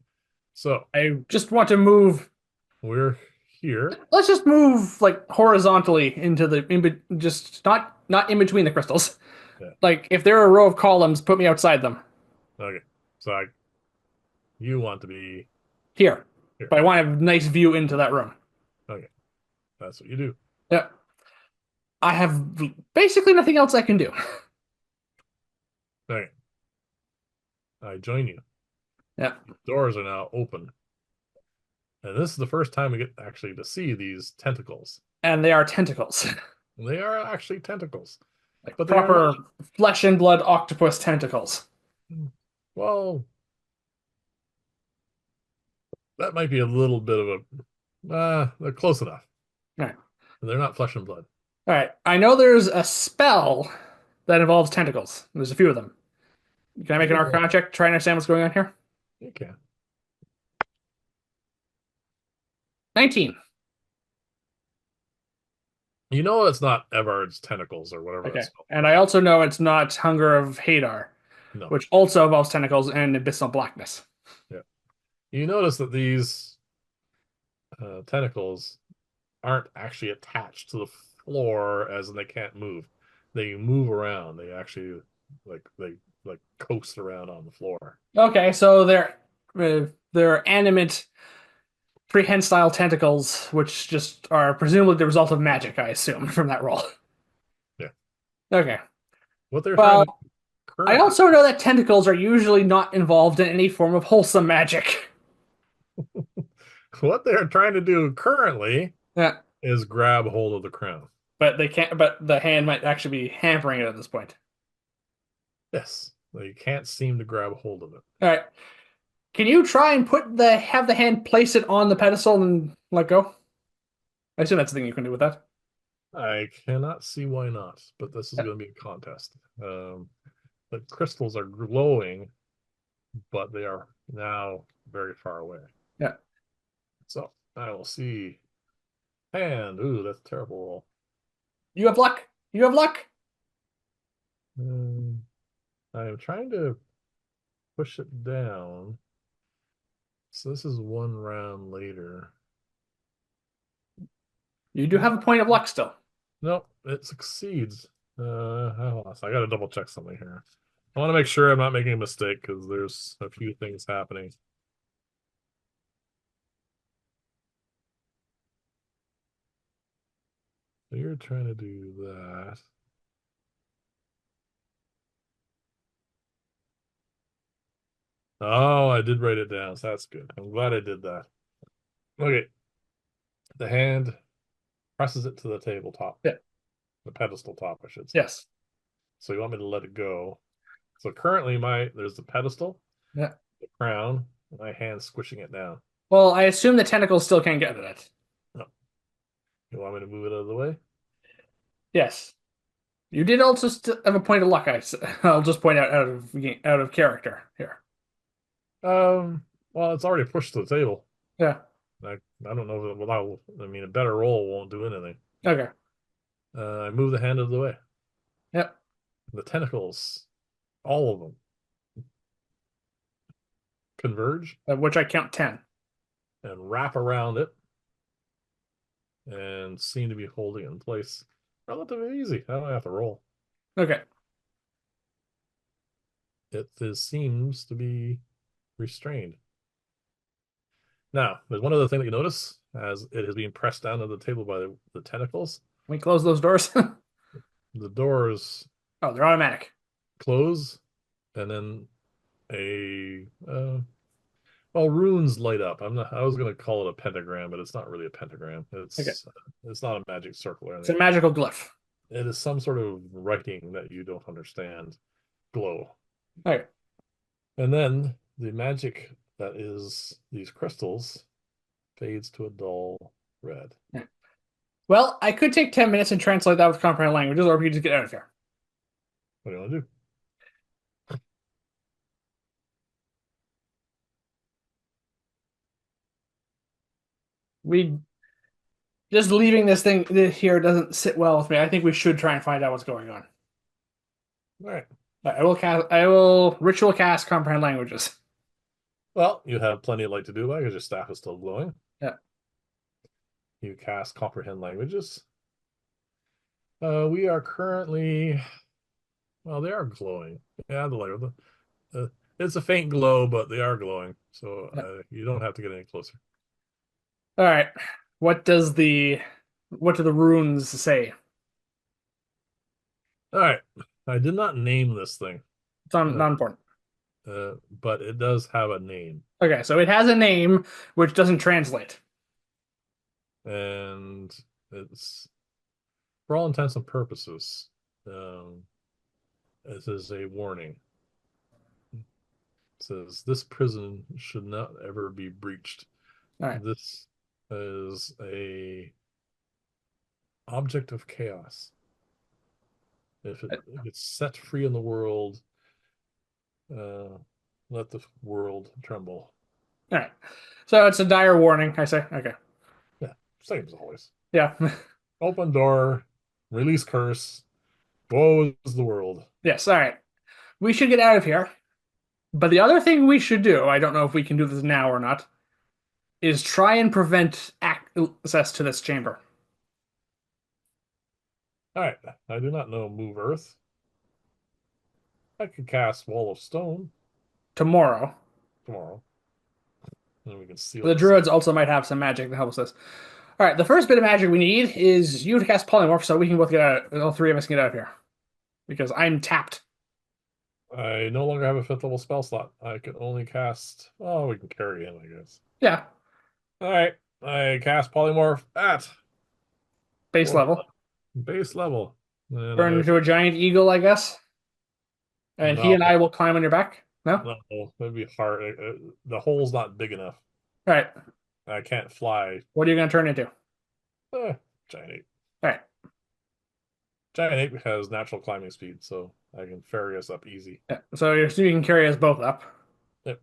so I just want to move. we're here. Let's just move like horizontally into the just not in between the crystals. Yeah. Like if there are a row of columns, put me outside them. Okay. So you want to be Here. here. But I want a nice view into that room. Okay. That's what you do. Yeah. I have basically nothing else I can do. Okay. I join you. Yeah. Doors are now open. And this is the first time we get actually to see these tentacles. And they are tentacles. They are actually tentacles, Like but they are proper not. flesh and blood octopus tentacles. Well, that might be a little bit of they're close enough. All right. They're not flesh and blood. All right. I know there's a spell that involves tentacles. There's a few of them. Can I make an Arcana check? Try and understand what's going on here. You can. 19. You know it's not Evard's tentacles or whatever Okay. that's called. And I also know it's not Hunger of Hadar, No. which also involves tentacles and abyssal blackness. Yeah. You notice that these tentacles aren't actually attached to the floor, as in they can't move. They move around. They actually like coast around on the floor. Okay, so they're animate prehensile tentacles, which just are presumably the result of magic, I assume, from that roll. Yeah. Okay. What they're trying Well, to I currently, also know that tentacles are usually not involved in any form of wholesome magic. what they're trying to do currently Yeah. is grab hold of the crown. But they can't. But the hand might actually be hampering it at this point. Yes, they can't seem to grab hold of it. All right. Can you try and have the hand place it on the pedestal and let go? I assume that's the thing you can do with that. I cannot see why not, but this is Yeah. going to be a contest. The crystals are glowing, but they are now very far away. Yeah. So I will see. And ooh, that's a terrible roll. You have luck. You have luck. Um, I am trying to push it down. So this is one round later. You do have a point of luck still. Nope, it succeeds. I lost. I got to double check something here. I want to make sure I'm not making a mistake because there's a few things happening. So you're trying to do that. Oh, I did write it down, so that's good. I'm glad I did that. Okay, the hand presses it to the tabletop, Yeah. the pedestal top, I should say. Yes. So you want me to let it go. So currently there's the pedestal, Yeah. the crown, and my hand squishing it down. Well, I assume the tentacles still can't get at it. No. You want me to move it out of the way? Yes. You did also have a point of luck. I'll just point out of character here. Well, it's already pushed to the table. Yeah. I don't know without, I mean, a better roll won't do anything. Okay. I move the hand out of the way. Yep. The tentacles, all of them, converge Of which I count 10. and wrap around it and seem to be holding it in place. Relatively easy. I don't have to roll. Okay. Seems to be restrained. Now, there's one other thing that you notice as it is being pressed down to the table by the tentacles. We close those doors. The doors Oh, they're automatic. close, and then a well, runes light up. I was gonna call it a pentagram, but it's not really a pentagram. Okay. It's not a magic circle or It's a anything. magical glyph. It is some sort of writing that you don't understand. Glow. Okay. And then the magic that is these crystals fades to a dull red. Yeah. Well, I could take 10 minutes and translate that with comprehend languages, or we could just get out of here. What do you want to do? We just leaving this thing here doesn't sit well with me. I think we should try and find out what's going on. All right. I will ritual cast comprehend languages. Well, you have plenty of light to do that because your staff is still glowing. Yeah. You cast comprehend languages. We are currently, well, they are glowing. Yeah, the light. It's a faint glow, but they are glowing. So Yeah. you don't have to get any closer. All right. What does what do the runes say? All right. I did not name this thing, It's not important. but it does have a name. Okay, so it has a name which doesn't translate. And it's, for all intents and purposes, this is a warning. It says, this prison should not ever be breached. All right. This is a object of chaos. If it gets set free in the world, let the world tremble. All right. So it's a dire warning, I say. Okay. Yeah, same as always. Yeah. Open door, release curse, woe is the world. Yes. All right. We should get out of here. But the other thing we should do, I don't know if we can do this now or not, is try and prevent access to this chamber. All right. I do not know move earth. I could cast wall of stone Tomorrow. tomorrow, and we can seal The this. druids also might have some magic that helps us. All right, the first bit of magic we need is you to cast polymorph so we can both get out. All three of us can get out of here because I'm tapped. I no longer have a fifth level spell slot. I can only cast. Oh, we can carry him, I guess. Yeah, All right. I cast polymorph at base fourth level. base level, and Turn I into a giant eagle, I guess, and he no, and I will climb on your back. No, all no, that'd be hard. The hole's not big enough. right. I can't fly. What are you going to turn into? All Eh, giant ape. right. Giant ape has natural climbing speed, so I can ferry us up easy. Yeah. So you can carry us both up. Yep,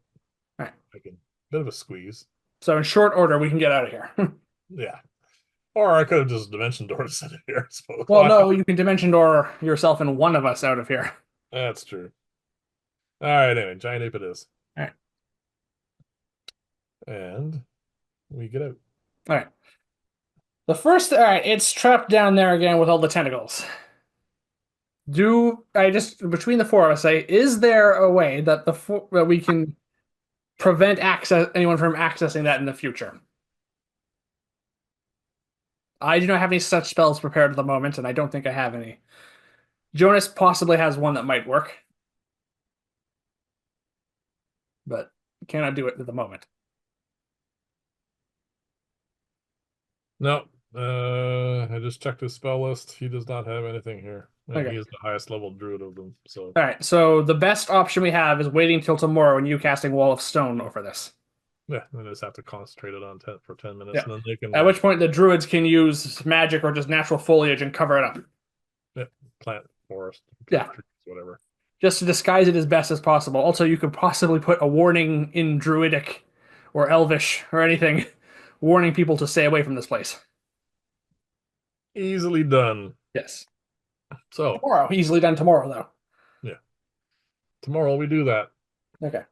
All right. I can. Bit of a squeeze. So in short order, we can get out of here. Yeah. Or I could have just dimension door to send it here, I suppose. Well, no, you can dimension door yourself and one of us out of here. That's true. All right, anyway, giant ape it is. All right. And we get out. All right. The first, all right, it's trapped down there again with all the tentacles. Do I just between the four of us say, is there a way that that we can prevent access anyone from accessing that in the future? I do not have any such spells prepared at the moment, and I don't think I have any. Jonas possibly has one that might work, but cannot do it at the moment. No, I just checked his spell list. He does not have anything here. And he Okay. is the highest level druid of them. So, All right. So the best option we have is waiting till tomorrow and you casting Wall of Stone over this. yeah, they just have to concentrate it on 10 for 10 minutes Yeah. and then they At can which point the druids can use magic or just natural foliage and cover it up. yeah, plant forest, Yeah. plant trees, whatever. Just to disguise it as best as possible. Also, you could possibly put a warning in Druidic or Elvish or anything, warning people to stay away from this place. Easily done. Yes. So, Tomorrow. Easily done tomorrow, though. yeah, tomorrow we do that. Okay.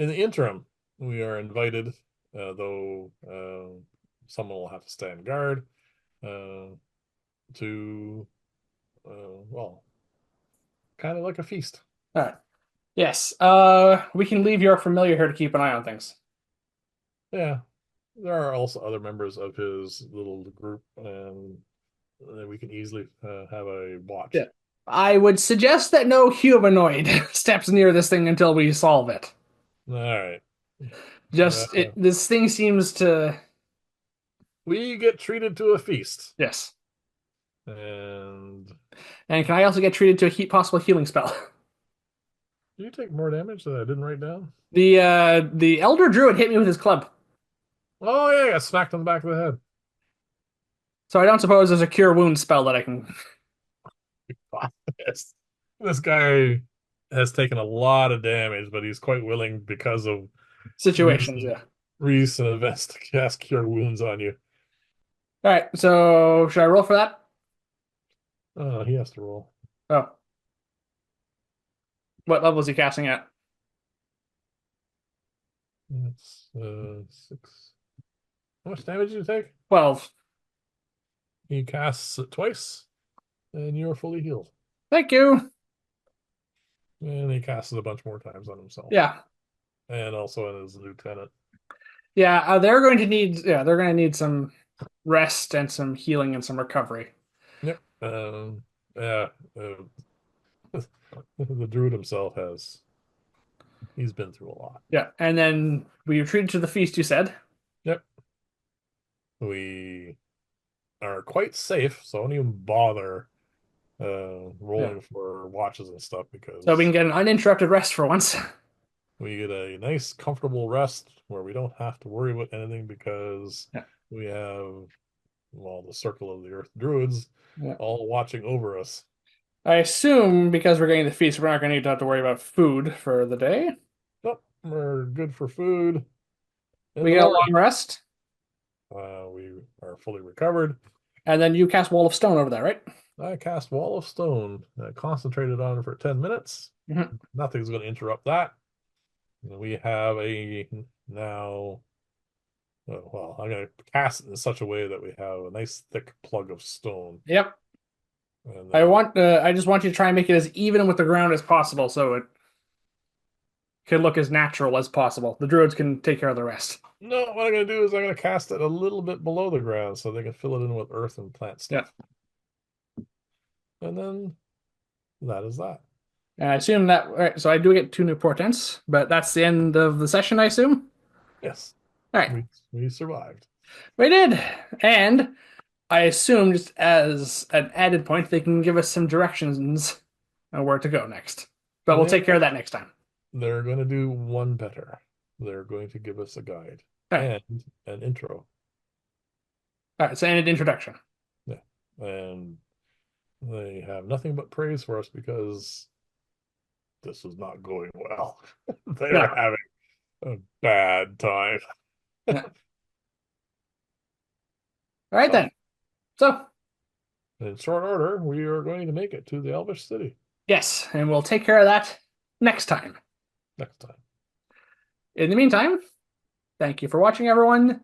In the interim, we are invited, though someone will have to stand guard, uh, to, well, kind of like a feast. All right. Yes. We can leave your familiar here to keep an eye on things. Yeah, there are also other members of his little group, and we can easily have a watch. Yeah. I would suggest that no humanoid steps near this thing until we solve it. All right. Just this thing seems to. We get treated to a feast. Yes. And And can I also get treated to a possible healing spell? do you take more damage that I didn't write down? The elder druid hit me with his club. Oh yeah, I got smacked on the back of the head. So I don't suppose there's a cure wound spell that I can. Yes. This guy has taken a lot of damage, but he's quite willing because of Situations, recent yeah. recent events to cast cure wounds on you. All right, so should I roll for that? Oh, he has to roll. Oh, what level is he casting at? That's 6. How much damage did you take? 12. He casts it twice, and you're fully healed. Thank you. And he casts it a bunch more times on himself. Yeah, And also on his lieutenant. yeah. They're going to need. Yeah, they're going to need some rest and some healing and some recovery. Yep. Yeah. The druid himself he's been through a lot. Yeah, and then we retreated to the feast. You said. Yep. We are quite safe, so I don't even bother Yeah. rolling for watches and stuff So we because can get an uninterrupted rest for once. we get a nice, comfortable rest where we don't have to worry about anything because Yeah. we have, well, the circle of the earth druids Yeah. all watching over us. I assume because we're getting the feast, we're not going to have to worry about food for the day. Nope, we're good for food. In We the get a morning, long rest, we are fully recovered. and then you cast Wall of Stone over that, right? I cast Wall of Stone, concentrated on it for 10 minutes. Mhm. Nothing's going to interrupt that. We have a now, well, I'm going to cast it in such a way that we have a nice thick plug of stone. Yep. And I then want. I just want you to try and make it as even with the ground as possible, so it can look as natural as possible. The druids can take care of the rest. no, what I'm gonna do is I'm gonna cast it a little bit below the ground so they can fill it in with earth and plant Yeah. stuff. And then that is that. And I assume that. All right, so I do get two new portents, but that's the end of the session, I assume. Yes, All right, we survived. we did, and I assume just as an added point, they can give us some directions on where to go next. But we'll They're take care of that next time. they're gonna do one better. They're going to give us a guide All right. and an intro. All right. So, an introduction. Yeah. And they have nothing but praise for us because this is not going well. They're Yeah. having a bad time. Yeah. All right So, then. So, in short order, we are going to make it to the Elvish City yes, and we'll take care of that next time. next time. In the meantime, thank you for watching, everyone.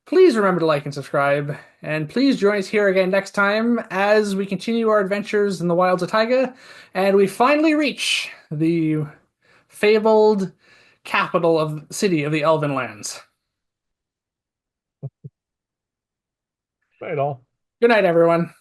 Please remember to like and subscribe, and please join us here again next time as we continue our adventures in the wilds of Taiga, and we finally reach the fabled capital of city of the Elven Lands. Right all. Good night, everyone.